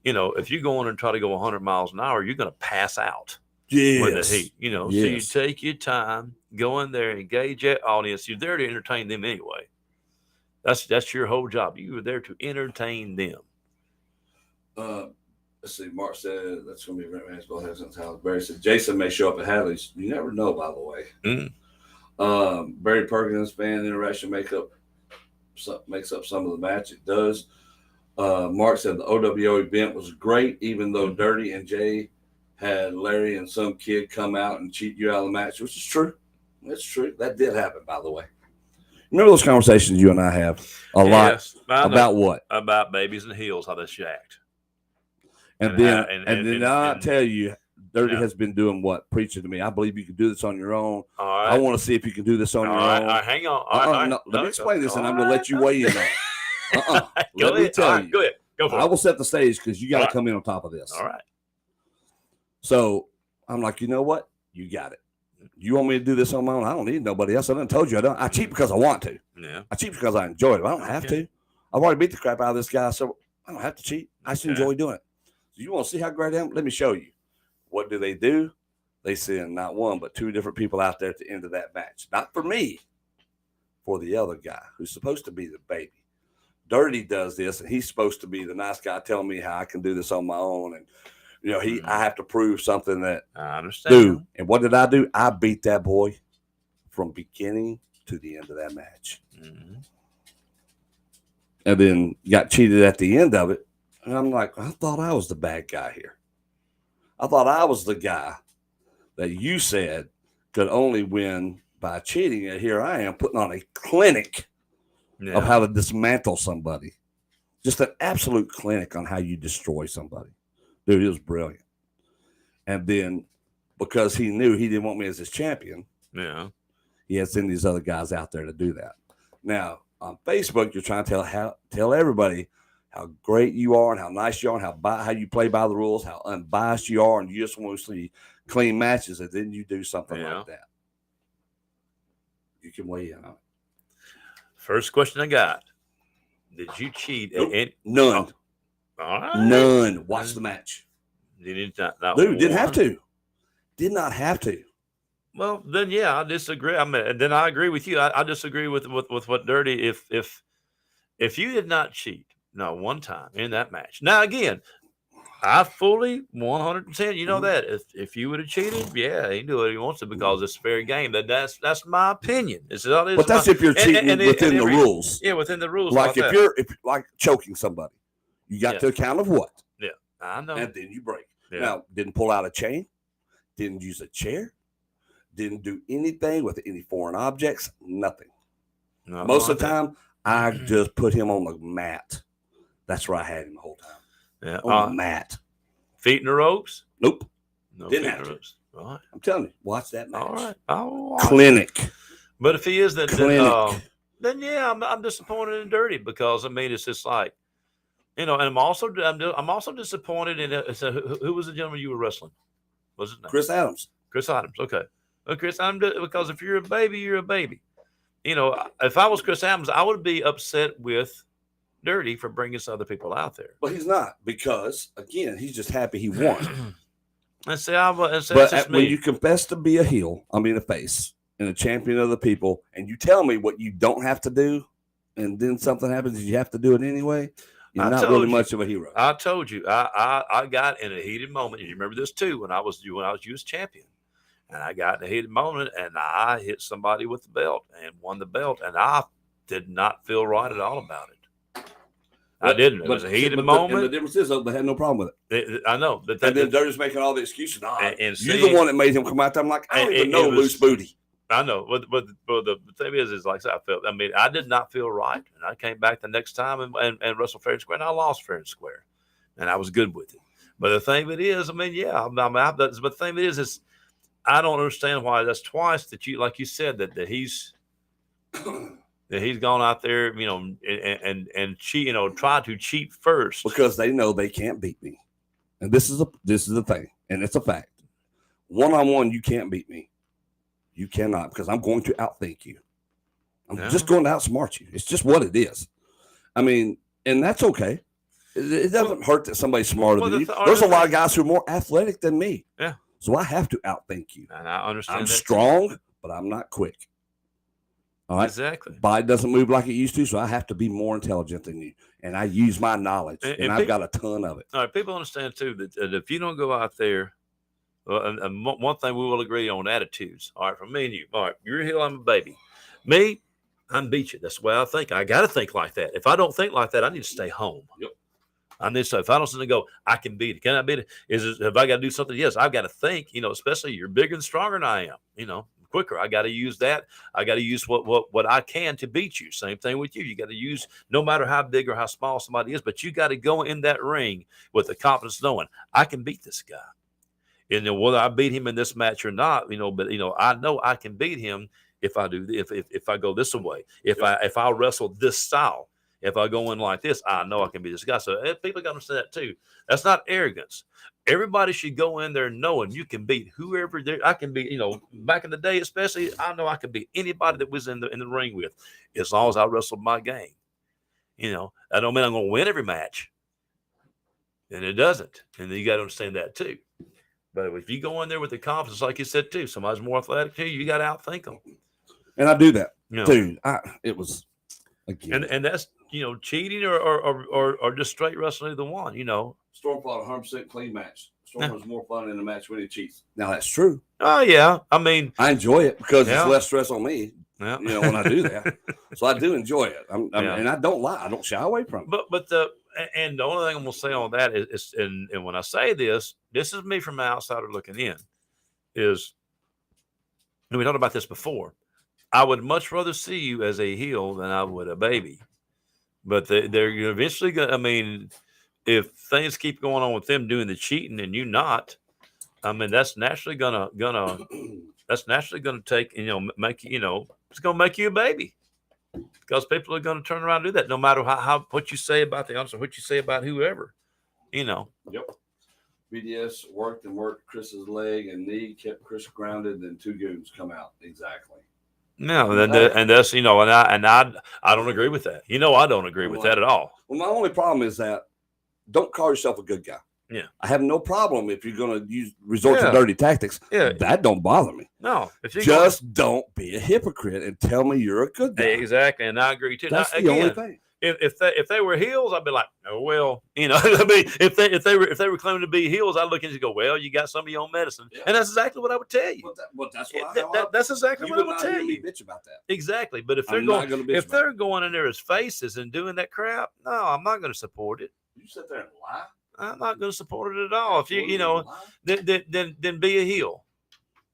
If you go in and try to go 100 miles an hour, you're going to pass out with the heat. So you take your time, go in there, engage that audience. You're there to entertain them anyway. That's your whole job. You were there to entertain them.
Let's see. Mark said that's going to be Rent Man's Hasn't House. Barry said Jason may show up at Hadley's. You never know, by the way.
Mm-hmm.
Barry Perkins fan interaction makes up some of the match. It does. Mark said the OWO event was great, even though Dirty and Jay had Larry and some kid come out and cheat you out of the match, which is true. That's true. That did happen, by the way. Remember those conversations you and I have a lot about what?
About babies and heels, how they're shacked.
And then I'll tell you, Dirty has been doing what? Preaching to me. I believe you can do this on your own.
All right.
I want to see if you can do this on your own.
All right, hang on.
Let me explain this, and I'm going to let you weigh in on it. Let me tell you.
Go ahead. Go for it.
I will set the stage because you got to come in on top of this.
All right.
So I'm like, you know what? You got it. You want me to do this on my own? I don't need nobody else. I done told you I don't. I cheat because I want to.
Yeah.
I cheat because I enjoy it. But I don't have to. I've already beat the crap out of this guy, so I don't have to cheat. I just enjoy doing it. So you want to see how great I am? Let me show you. What do? They send not one but 2 different people out there at the end of that match. Not for me, for the other guy who's supposed to be the baby. Dirty does this, and he's supposed to be the nice guy telling me how I can do this on my own. And I have to prove something that
I understand.
Dude, and what did I do? I beat that boy from beginning to the end of that match.
Mm-hmm.
And then got cheated at the end of it. And I'm like, I thought I was the bad guy here. I thought I was the guy that you said could only win by cheating. And here I am putting on a clinic of how to dismantle somebody. Just an absolute clinic on how you destroy somebody. Dude, it was brilliant. And then because he knew he didn't want me as his champion, he had sent these other guys out there to do that. Now, on Facebook, you're trying to tell everybody how great you are and how nice you are and how you play by the rules, how unbiased you are, and you just want to see clean matches, and then you do something like that. You can weigh in on it.
First question I got. Did you cheat?
None.
All right.
None. Watch the match.
Dude,
didn't have to. Did not have to.
Well, then yeah, I disagree. I mean, and then I agree with you. I disagree with what Dirty. If you did not cheat, no one time in that match. Now again, I fully 110. You know
Mhm.
that if you would have cheated, yeah, he can do what he wants to because it's fair game. That's my opinion. It's all it is.
But that's if you're cheating within the rules.
Yeah, within the rules.
Like if you're like choking somebody, you got
Yeah.
to a count of what?
Yeah, I know.
And then you break.
Yeah.
Now, didn't pull out a chain, didn't use a chair, didn't do anything with any foreign objects, nothing.
No,
Most of the time, I just put him on the mat. That's where I had him the whole time.
Yeah,
on the mat.
Feet in the ropes?
Nope.
No,
Didn't
feet
have
in the
to.
ropes. All right.
I'm telling you, watch that match.
All right. Oh,
Clinic.
But if he is, then
Clinic.
then yeah, I'm disappointed in Dirty because I mean it's just like, you know, and I'm also disappointed in who was the gentleman you were wrestling? Was it
Chris Adams?
Chris Adams. Okay, well, Chris Adams, because if you're a baby, you're a baby. You know, if I was Chris Adams, I would be upset with Dirty for bringing some other people out there.
But he's not because again, he's just happy he won.
But
when you confess to be a heel, I mean a face, and a champion of the people, and you tell me what you don't have to do, and then something happens, you have to do it anyway. You're not really much of a hero.
I told you, I got in a heated moment. You remember this too when I was U.S. champion, and I got in a heated moment, and I hit somebody with the belt and won the belt, and I did not feel right at all about it. I didn't. It was a heated moment.
The difference is, they had no problem with
it. I know. But
and then they're just making all the excuses.
And
you're the one that made him come out there. I'm like, I don't even know loose booty.
I know. But the thing is like I felt. I mean, I did not feel right. And I came back the next time and wrestled fair and square, and I lost fair and square. And I was good with it. But the thing of it is, I mean, yeah. But the thing of it is I don't understand why that's twice that you, like you said, that he's that he's gone out there, you know, and cheat, you know, try to cheat first
because they know they can't beat me, and this is the thing, and it's a fact. 1-on-1, you can't beat me. You cannot, because I'm going to outthink you. I'm just going to outsmart you. It's just what it is. I mean, and that's okay. It doesn't hurt that somebody's smarter than you. There's a lot of guys who are more athletic than me.
Yeah.
So I have to outthink you.
And I understand.
I'm strong, but I'm not quick. All right.
Exactly.
Body doesn't move like it used to, so I have to be more intelligent than you. And I use my knowledge, and I've got a ton of it.
All right. People understand, too, that if you don't go out there, and one thing we will agree on, attitudes. All right, from me and you. All right, you're a heel, I'm a baby. Me, I'm beat you. That's the way I think. I got to think like that. If I don't think like that, I need to stay home.
Yep.
I need to. If I don't sit and go, I can beat it. Can I beat it? Have I got to do something? Yes, I've got to think. You know, especially you're bigger and stronger than I am. You know, quicker. I got to use that. I got to use what I can to beat you. Same thing with you. You got to use, no matter how big or how small somebody is, but you got to go in that ring with the confidence, knowing I can beat this guy. And you know, whether I beat him in this match or not, you know, but you know, I know I can beat him if I do. If I go this way, if I wrestle this style. If I go in like this, I know I can be this guy. So people got to understand that too. That's not arrogance. Everybody should go in there knowing you can beat whoever there. I can be, you know, back in the day, especially, I know I could beat anybody that was in the ring with, as long as I wrestled my game. You know, I don't mean I'm going to win every match, and it doesn't. And you got to understand that too. But if you go in there with the confidence, like you said too, somebody's more athletic too, you got to outthink them.
And I do that,
you know,
dude. It was again,
and that's, you know, cheating or just straight wrestling the one, you know.
Storm fought a 100% clean match. Storm was more fun in the match when he cheats. Now that's true.
Oh yeah, I mean,
I enjoy it because it's less stress on me.
Yeah.
You know, when I do that, so I do enjoy it. And I don't lie. I don't shy away from it.
But the only thing I'm gonna say on that is and when I say this is me from the outsider looking in, is, and we talked about this before. I would much rather see you as a heel than I would a baby. But they're eventually going to, I mean, if things keep going on with them doing the cheating and you not, I mean, that's naturally gonna take, you know, make you, you know, it's gonna make you a baby, because people are gonna turn around and do that, no matter how what you say about the answer, what you say about whoever, you know.
Yep. BDS worked Chris's leg and knee, kept Chris grounded, then two goons come out. Exactly.
No, and that's, you know, and I don't agree with that. You know, I don't agree with that at all.
Well, my only problem is that don't call yourself a good guy.
Yeah.
I have no problem if you're going to resort to dirty tactics.
Yeah.
That don't bother me.
No. If you
just don't be a hypocrite and tell me you're a good guy.
Exactly. And I agree too.
That's the only thing.
If they were heels, I'd be like, oh well, you know. I mean, if they were claiming to be heels, I'd look and go, well, you got some of your own medicine, and that's exactly what I would tell you.
That's
that's exactly what I would tell you.
Bitch about that.
Exactly, but if they're going in there as faces and doing that crap, no, I'm not going to support it.
You sit there and lie.
I'm not going to support it at all. If then be a heel.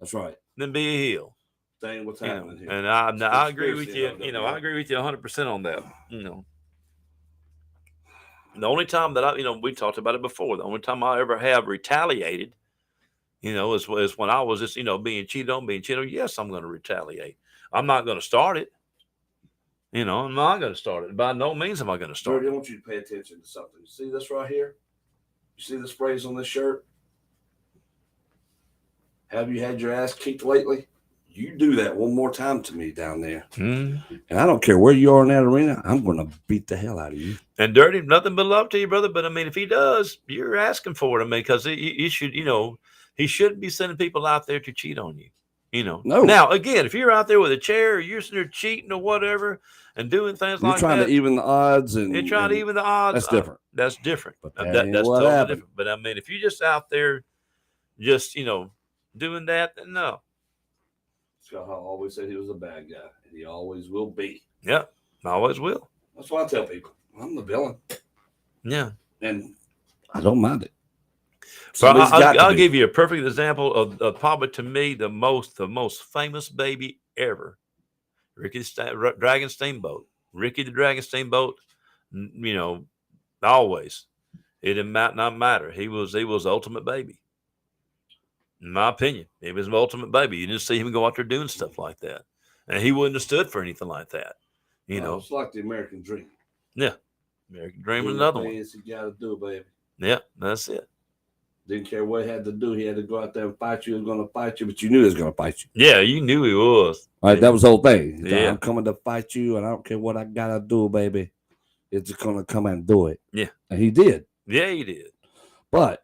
That's right.
Then be a heel.
Saying what's happening here.
And I agree with you. I agree with you 100% on that. The only time that we talked about it before. The only time I ever have retaliated, is when I was just, being cheated on. Yes, I'm going to retaliate. I'm not going to start it. I'm not going to start it. By no means am I going to start
it. I want you to pay attention to something. You see this right here? You see the sprays on this shirt? Have you had your ass kicked lately? You do that one more time to me down there. And I don't care where you are in that arena. I'm going to beat the hell out of you. And
Dirty, nothing but love to you, brother. But I mean, if he does, you're asking for it. I mean, because he should, he shouldn't be sending people out there to cheat on you. No. Now, again, if you're out there with a chair, or you're sitting there cheating or whatever and doing things like that.
You're trying to even the odds.
You're trying to even the odds.
That's different.
That's different.
But
that's totally different. But I mean, if you're just out there just, doing that, then no.
Scott Hall always said he was a bad guy, and he always will be.
Yeah, I always will.
That's what I tell people. I'm the villain.
Yeah.
And I don't mind it.
So I'll give you a perfect example of probably, to me, the most famous baby ever. Dragon Steamboat. Ricky the Dragon Steamboat, always. It might not matter. He was the ultimate baby. In my opinion, he was an ultimate baby. You didn't see him go out there doing stuff like that. And he wouldn't have stood for anything like that.
It's like the American dream.
Yeah. American dream is another one.
He got to do, baby.
Yeah, that's it.
Didn't care what he had to do. He had to go out there and fight you. He was going to fight you, but you knew he was going to fight you.
Yeah, you knew he was.
All right, that was the whole thing.
Yeah.
I'm coming to fight you, and I don't care what I got to do, baby. It's just going to come and do it.
Yeah.
And he did.
Yeah, he did.
But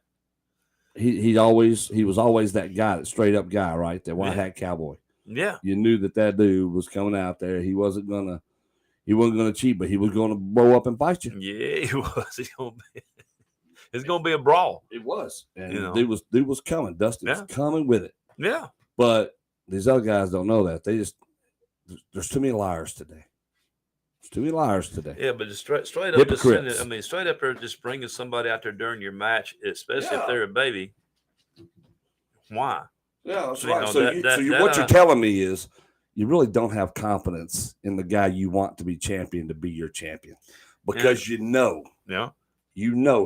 he was always that guy, that straight up guy, right? That white hat cowboy.
Yeah.
You knew that dude was coming out there. He wasn't gonna cheat, but he was gonna blow up and fight you.
Yeah, he was. It's gonna be a brawl.
It was. And dude was coming. Dusty was coming with it.
Yeah.
But these other guys don't know that. There's too many liars today. There's too many liars today.
Yeah, but just straight up, just straight up there, just bringing somebody out there during your match, especially if they're a baby. Why?
Yeah, that's right. What you're telling me is you really don't have confidence in the guy you want to be champion to be your champion, because you know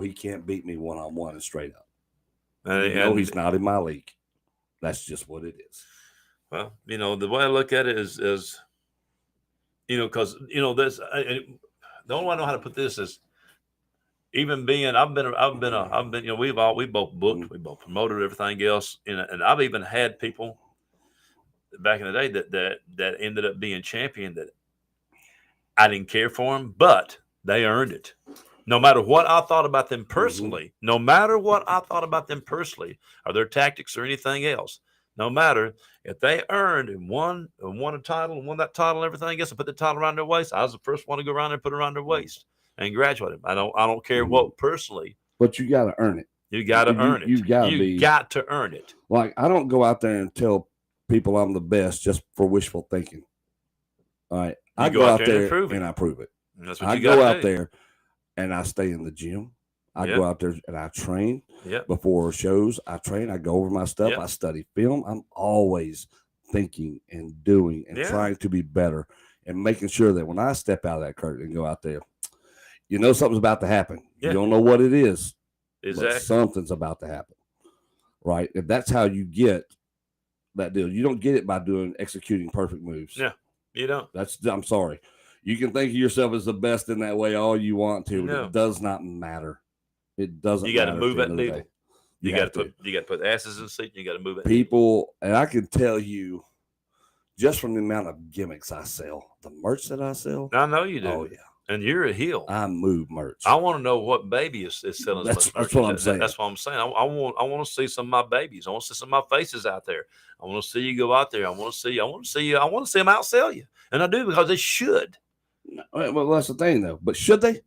he can't beat me one-on-one and straight up. He's not in my league. That's just what it is.
Well, the way I look at it is because this. The only way I know how to put this is, even being, we both booked, we both promoted everything else, and I've even had people back in the day that ended up being champion that I didn't care for them, but they earned it. No matter what I thought about them personally, or their tactics or anything else, no matter if they earned and won a title and won that title and everything else and put the title around their waist, I was the first one to go around there and put it around their waist and graduate them. I don't care what personally.
But you got to earn it.
You got to earn it. You got to earn it.
Like, I don't go out there and tell people I'm the best just for wishful thinking. All right. I go out there and I prove it.
That's what
I go out there and I stay in the gym. I go out there and I train before shows. I train. I go over my stuff. I study film. I'm always thinking and doing and trying to be better and making sure that when I step out of that curtain and go out there, something's about to happen. You don't know what it is.
Exactly.
But something's about to happen. Right? And that's how you get that deal. You don't get it by executing perfect moves.
Yeah, you don't.
I'm sorry. You can think of yourself as the best in that way all you want to, but it does not matter. It doesn't.
You got to move that needle. You got to put asses in the seat. You got to move it.
People, and I can tell you, just from the amount of gimmicks I sell, the merch that I sell.
I know you do.
Oh yeah.
And you're a heel.
I move merch.
I want to know what baby is selling.
That's what I'm saying.
That's what I'm saying. I want to see some of my babies. I want to see some of my faces out there. I want to see you go out there. I want to see you. I want to see you. I want to see them outsell you. And I do, because they should.
Well, that's the thing, though. But should they?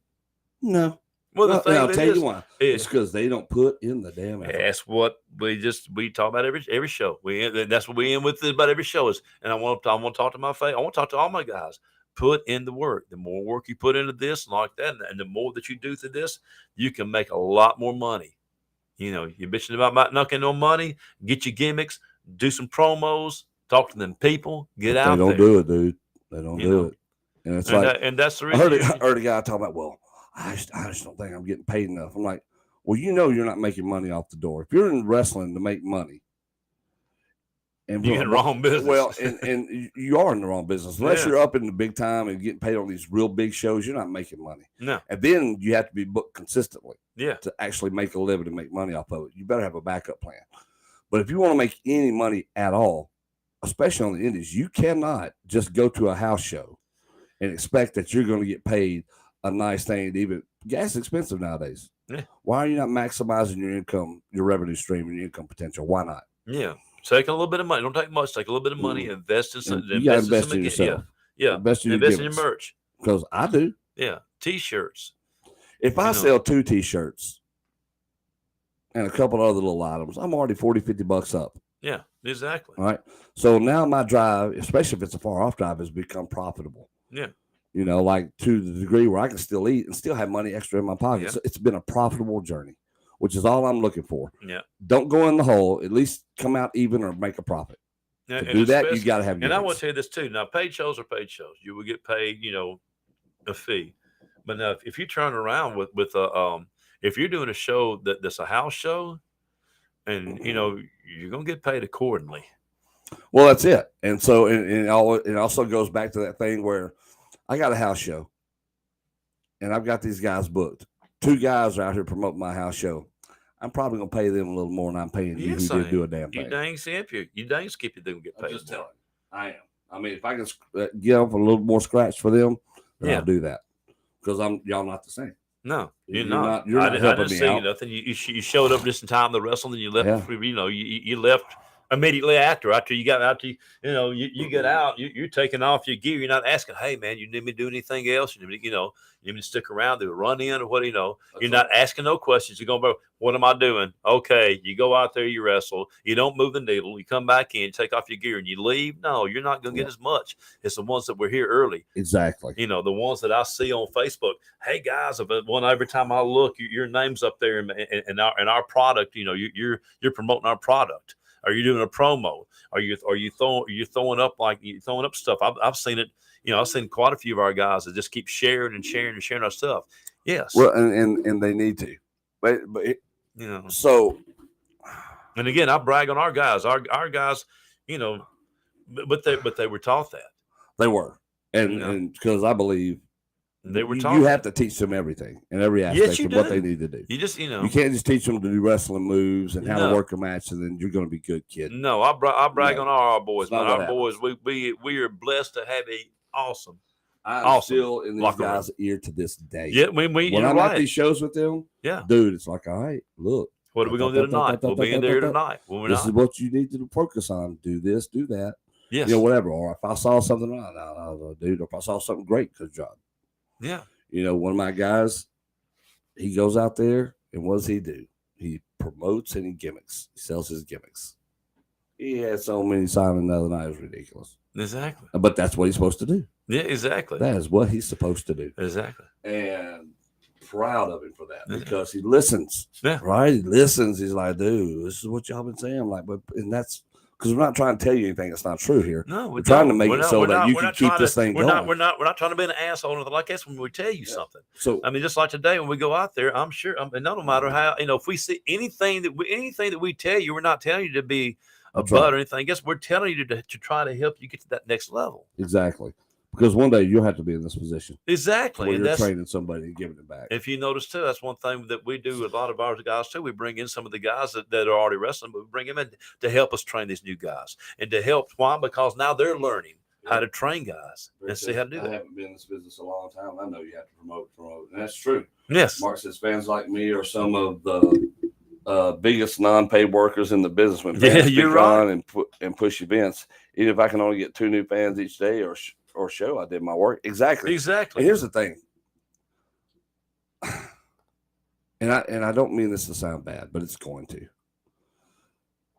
No.
Well, the thing
I'll tell you why.
It's
because they don't put in the damn effort.
That's what we talk about every show. That's what we end with about every show is. And I want to talk to my face. I want to talk to all my guys. Put in the work. The more work you put into this and like that, and the more that you do to this, you can make a lot more money. You're bitching about not getting no money. Get your gimmicks. Do some promos. Talk to them people. Get out there.
They don't do it, dude. They don't do it. And it's
and that's the reason.
I heard a guy talk about, well, I just don't think I'm getting paid enough. I'm like, well, you're not making money off the door. If you're in wrestling to make money, and
you're in the wrong business.
Well, and you are in the wrong business. Unless you're up in the big time and getting paid on these real big shows, you're not making money.
No.
And then you have to be booked consistently.
Yeah.
To actually make a living and make money off of it. You better have a backup plan. But if you want to make any money at all, especially on the indies, you cannot just go to a house show and expect that you're going to get paid a nice thing. Even gas is expensive nowadays.
Yeah.
Why are you not maximizing your income, your revenue stream, and your income potential? Why not?
Yeah. Take a little bit of money. Don't take much. Take a little bit of money. Invest in something.
You got to invest in yourself.
Yeah.
Invest in
your merch.
Because I do.
Yeah. T-shirts.
If I sell 2 T-shirts and a couple other little items, I'm already $40-$50 up.
Yeah, exactly.
All right. So now my drive, especially if it's a far off drive, has become profitable.
Yeah.
Like to the degree where I can still eat and still have money extra in my pocket.
Yeah.
So it's been a profitable journey, which is all I'm looking for.
Yeah.
Don't go in the hole. At least come out even or make a profit. To do that, you got to have.
And I want to tell you this too. Now, paid shows are paid shows. You will get paid, a fee. But now, if you turn around with if you're doing a show that's a house show, and you're gonna get paid accordingly.
Well, that's it. And so, it also goes back to that thing where I got a house show, and I've got these guys booked. 2 guys are out here promoting my house show. I'm probably gonna pay them a little more than I'm paying you who did do a damn thing.
You dang skip you didn't get paid.
I'm just telling you, I am. I mean, if I can get off a little more scratch for them, then I'll do that because y'all not the same.
No, you're not.
I
didn't see you nothing. You showed up just in time to wrestle, and you left. Yeah. You left immediately after you got out. You get out. You're taking off your gear. You're not asking, hey man, you need me to do anything else? You need me to stick around, do a run in or what? You're not asking no questions. You're going, what am I doing? Okay, you go out there, you wrestle. You don't move the needle. You come back in, take off your gear, and you leave. No, you're not going to get as much. It's the ones that were here early.
Exactly.
The ones that I see on Facebook. Hey guys, every time I look, your name's up there, and our product. You're promoting our product. Are you doing a promo? Are you throwing up stuff? I've seen it. I've seen quite a few of our guys that just keep sharing and sharing and sharing our stuff. Yes.
Well, and they need to, but so.
And again, I brag on our guys. Our guys, but they were taught that.
They were, and because I believe
they were taught.
You have to teach them everything in every aspect of what they need to do.
You just
you can't just teach them to do wrestling moves and how to work a match, and then you're going to be good, kid.
No, I brag on our boys. Man. Our boys, we are blessed to have a awesome.
I'm still in these guys' ear to this day.
Yeah, when
I'm at these shows with them, dude, it's like, all right, look.
What are we going to do tonight? We'll be in there tonight.
This is what you need to focus on. Do this, do that.
Yes.
Whatever. Or if I saw something wrong, no, dude, if I saw something great, good job.
Yeah.
One of my guys, he goes out there, and what does he do? He promotes and he gimmicks. He sells his gimmicks. He had so many signings the other night. It was ridiculous.
Exactly.
But that's what he's supposed to do.
Yeah, exactly.
That is what he's supposed to do.
Exactly.
And proud of him for that because he listens.
Yeah.
Right? He listens. He's like, dude, this is what y'all been saying. I'm like, and that's because we're not trying to tell you anything that's not true here.
No,
we're trying to make it so that you can keep this thing going.
We're not trying to be an asshole or anything like that when we tell you something.
So
I mean, just like today when we go out there, I'm sure. No matter how if we see anything that we tell you, we're not telling you to be a butt or anything. I guess we're telling you to try to help you get to that next level.
Exactly. Because one day you'll have to be in this position.
Exactly.
Where you're training somebody and giving it back.
If you notice, too, that's one thing that we do with a lot of our guys, too. We bring in some of the guys that are already wrestling, but we bring them in to help us train these new guys. And to help, why? Because now they're learning how to train guys and see how to do
I
that.
haven't been in this business a long time. I know you have to promote, and that's true.
Yes.
Mark says fans like me are some of the biggest non-paid workers in the business. When fans
you're
speak
right.
on and push events, even if I can only get 2 new fans each day or show, I did my work. Exactly. And here's the thing. And I don't mean this to sound bad, but it's going to.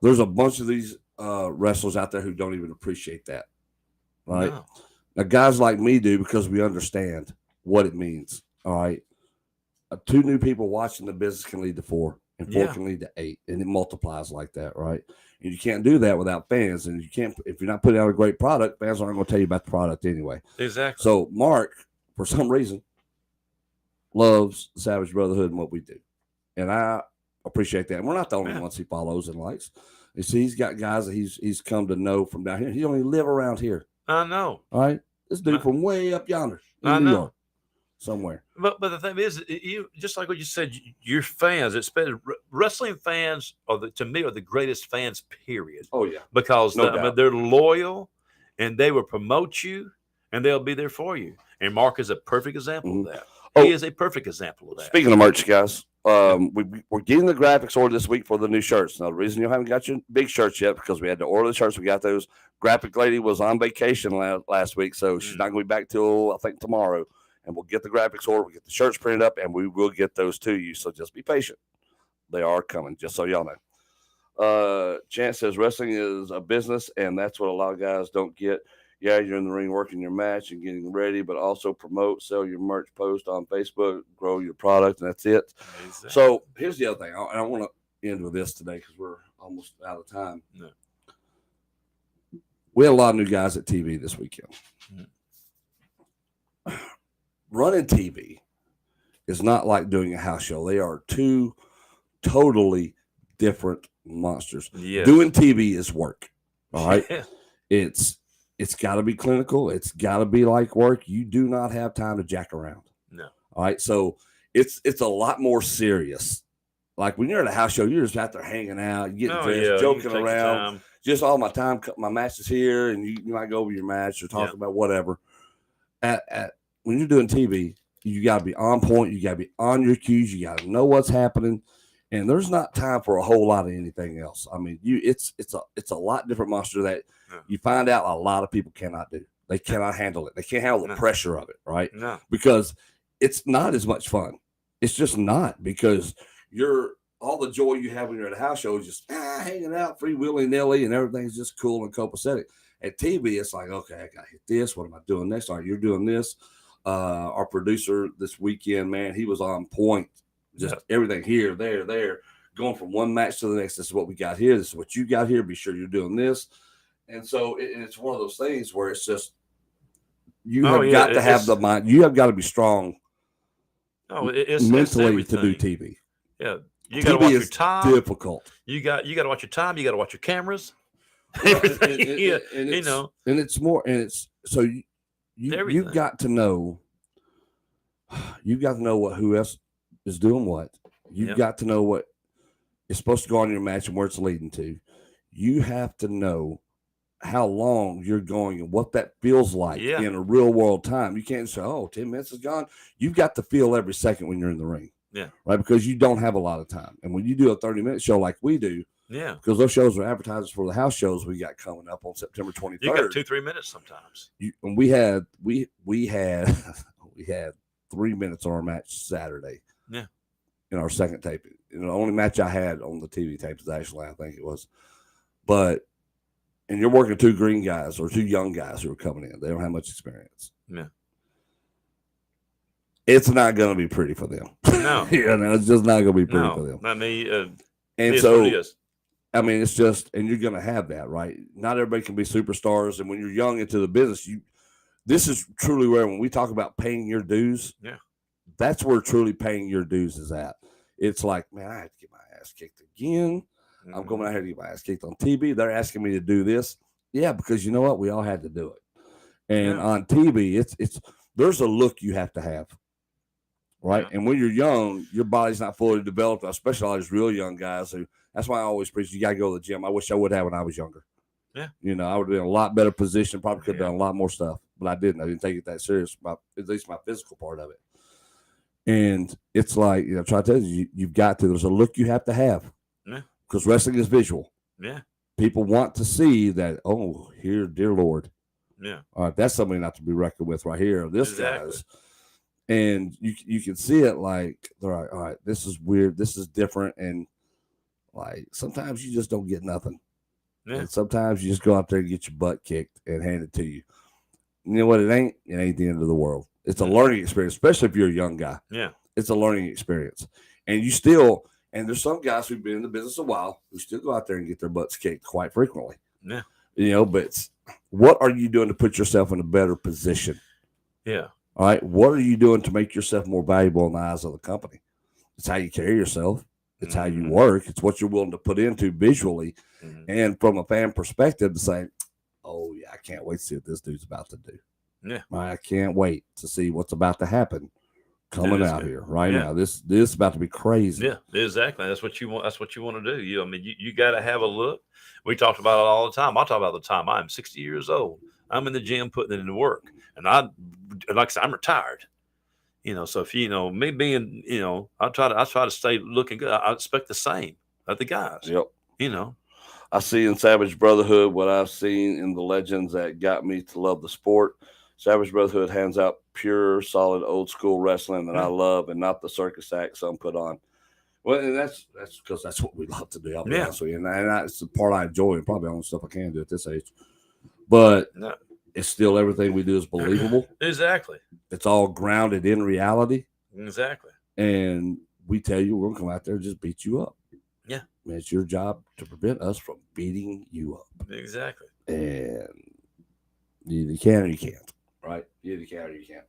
There's a bunch of these wrestlers out there who don't even appreciate that, right?
No.
Now, guys like me do because we understand what it means. All right, 2 new people watching the business can lead to 4, and 4 can lead to 8, and it multiplies like that, right? And you can't do that without fans, and you can't if you're not putting out a great product. Fans aren't going to tell you about the product anyway.
Exactly.
So Mark, for some reason, loves the Savage Brotherhood and what we do, and I appreciate that. And we're not the only ones he follows and likes. You see, he's got guys that he's come to know from down here. He don't even live around here.
I know.
All right, this dude from way up yonder in New York, somewhere.
But the thing is, you just like what you said, your fans, wrestling fans to me are the greatest fans. Period.
Oh yeah,
because they're loyal, and they will promote you, and they'll be there for you. And Mark is a perfect example of that. He is a perfect example of that.
Speaking of merch, guys, we're getting the graphics ordered this week for the new shirts. Now, the reason you haven't got your big shirts yet because we had to order the shirts. We got those. Graphic lady was on vacation last week, so she's not going to be back till I think tomorrow. And we'll get the graphics ordered. We'll get the shirts printed up, and we will get those to you. So just be patient. They are coming, just so y'all know. Chance says wrestling is a business, and that's what a lot of guys don't get. Yeah, you're in the ring working your match and getting ready, but also promote, sell your merch, post on Facebook, grow your product, and that's it. Amazing. So here's the other thing. I want to end with this today because we're almost out of time. No. We had a lot of new guys at TV this weekend. Running TV is not like doing a house show. They are 2 totally different monsters. Yes. Doing TV is work. All right. Yeah. It's got to be clinical. It's got to be like work. You do not have time to jack around. No. All right. So it's a lot more serious. Like when you're at a house show, you're just out there hanging out, getting dressed, joking around. Just all my time, my match is here, and you might go over your match or talk about whatever. When you're doing TV, you got to be on point. You got to be on your cues. You got to know what's happening. And there's not time for a whole lot of anything else. I mean, it's a lot different monster that you find out a lot of people cannot do. They cannot handle it. They can't handle the pressure of it, right? No. Because it's not as much fun. It's just not because all the joy you have when you're at a house show is just hanging out free willy-nilly and everything's just cool and copacetic. At TV, it's like, okay, I got to hit this. What am I doing next? All right, you're doing this. Our producer this weekend, man, he was on point. Just everything here, there, going from one match to the next. This is what we got here. This is what you got here. Be sure you're doing this. And so it's one of those things where it's just you have got to have the mind. You have got to be strong mentally to do TV.
Yeah, you got to watch your time.
Difficult.
You got to watch your time. You got to watch your cameras.
Everything. And it's more. And it's so you've got to know. You've got to know who else is doing what. You've got to know what is supposed to go on your match and where it's leading to. You have to know how long you're going and what that feels like in a real world time. You can't say, 10 minutes is gone. You've got to feel every second when you're in the ring. Yeah. Right. Because you don't have a lot of time. And when you do a 30-minute show like we do, because those shows are advertised for the house shows we got coming up on September 23rd.
You got 2-3 minutes sometimes.
And we had 3 minutes on our match Saturday. Yeah. In our second tape. The only match I had on the TV tape was actually, I think it was. And you're working 2 green guys or 2 young guys who are coming in. They don't have much experience. Yeah. It's not going to be pretty for them. No. It's just not going to be pretty for them.
I mean,
and so, I mean, it's just, and you're going to have that, right? Not everybody can be superstars. And when you're young into the business, this is truly where, when we talk about paying your dues, that's where truly paying your dues is at. It's like, man, I have to get my ass kicked again. I'm going out here to get my ass kicked on TV. They're asking me to do this. Yeah, because you know what? We all had to do it. And on TV, it's there's a look you have to have. Right. Yeah. And when you're young, your body's not fully developed, especially all these real young guys that's why I always preach you got to go to the gym. I wish I would have when I was younger.
Yeah.
You know, I would have been in a lot better position. Probably could have
Yeah.
done a lot more stuff, but I didn't. I didn't take it that serious. At least my physical part of it. And it's like, you know, try to tell you've got to. There's a look you have to have.
Yeah.
Because wrestling is visual.
Yeah.
People want to see that. Oh, here, dear Lord.
Yeah.
All right, that's something not to be reckoned with right here. This
Exactly.
guy's. And you can see it like they're like, all right, this is weird, this is different, and like sometimes you just don't get nothing.
Yeah.
And sometimes you just go out there and get your butt kicked and hand it to you. You know what? It ain't the end of the world. It's a learning experience, especially if you're a young guy.
Yeah.
It's a learning experience, and there's some guys who've been in the business a while who still go out there and get their butts kicked quite frequently.
Yeah.
You know, but what are you doing to put yourself in a better position?
Yeah.
All right. What are you doing to make yourself more valuable in the eyes of the company? It's how you carry yourself. It's how you work. It's what you're willing to put into visually. And from a fan perspective to say, oh, yeah, I can't wait to see what this dude's about to do.
Yeah.
I can't wait to see what's about to happen coming out here right now. This is about to be crazy.
Yeah, exactly. That's what you want. That's what you want to do. You got to have a look. We talked about it all the time. I talk about the time. I'm 60 years old. I'm in the gym putting it into work. And like I said, I'm retired. You know, so if me being, I try to stay looking good. I expect the same of the guys.
Yep.
You know.
I see in Savage Brotherhood what I've seen in the legends that got me to love the sport. Savage Brotherhood hands out pure, solid, old school wrestling that I love, and not the circus act some put on. Well, and that's because that's what we love to do. I'll be honest with you, and that's the part I enjoy, and probably the only stuff I can do at this age. But it's still everything we do is believable.
Exactly.
It's all grounded in reality.
Exactly.
And we tell you we're gonna come out there and just beat you up.
Yeah.
And it's your job to prevent us from beating you up.
Exactly.
And you can or you can't. Right? You can or you can't.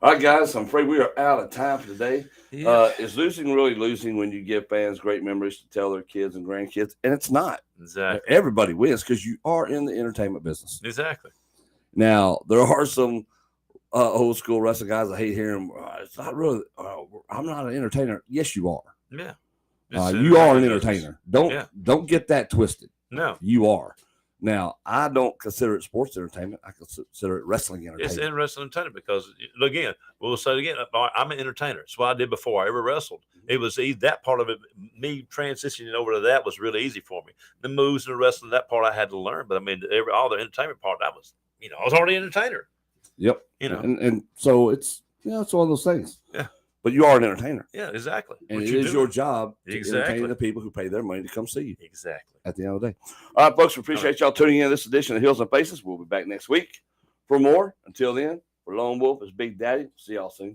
All right, guys, I'm afraid we are out of time for today.
Yeah.
Is losing really losing when you give fans great memories to tell their kids and grandkids? And it's not.
Exactly.
Everybody wins because you are in the entertainment business.
Exactly.
Now, there are some old school wrestling guys I hate hearing. It's not really. I'm not an entertainer. Yes, you are.
Yeah.
You are an entertainer. Don't get that twisted.
No,
you are. Now, I don't consider it sports entertainment. I consider it wrestling entertainment.
It's interesting entertainment because, again, we'll say it again, I'm an entertainer. It's what I did before I ever wrestled. It was that part of it, me transitioning over to that was really easy for me. The moves and the wrestling, that part I had to learn. But, I mean, all the entertainment part, I was already an entertainer.
Yep. And so it's, it's one of those things.
Yeah.
But you are an entertainer.
Yeah, exactly.
And it is your job to entertain the people who pay their money to come see you.
Exactly.
At the end of the day. All right, folks, we appreciate y'all tuning in this edition of Heels and Faces. We'll be back next week for more. Until then, for Lone Wolf, it's Big Daddy. See y'all soon.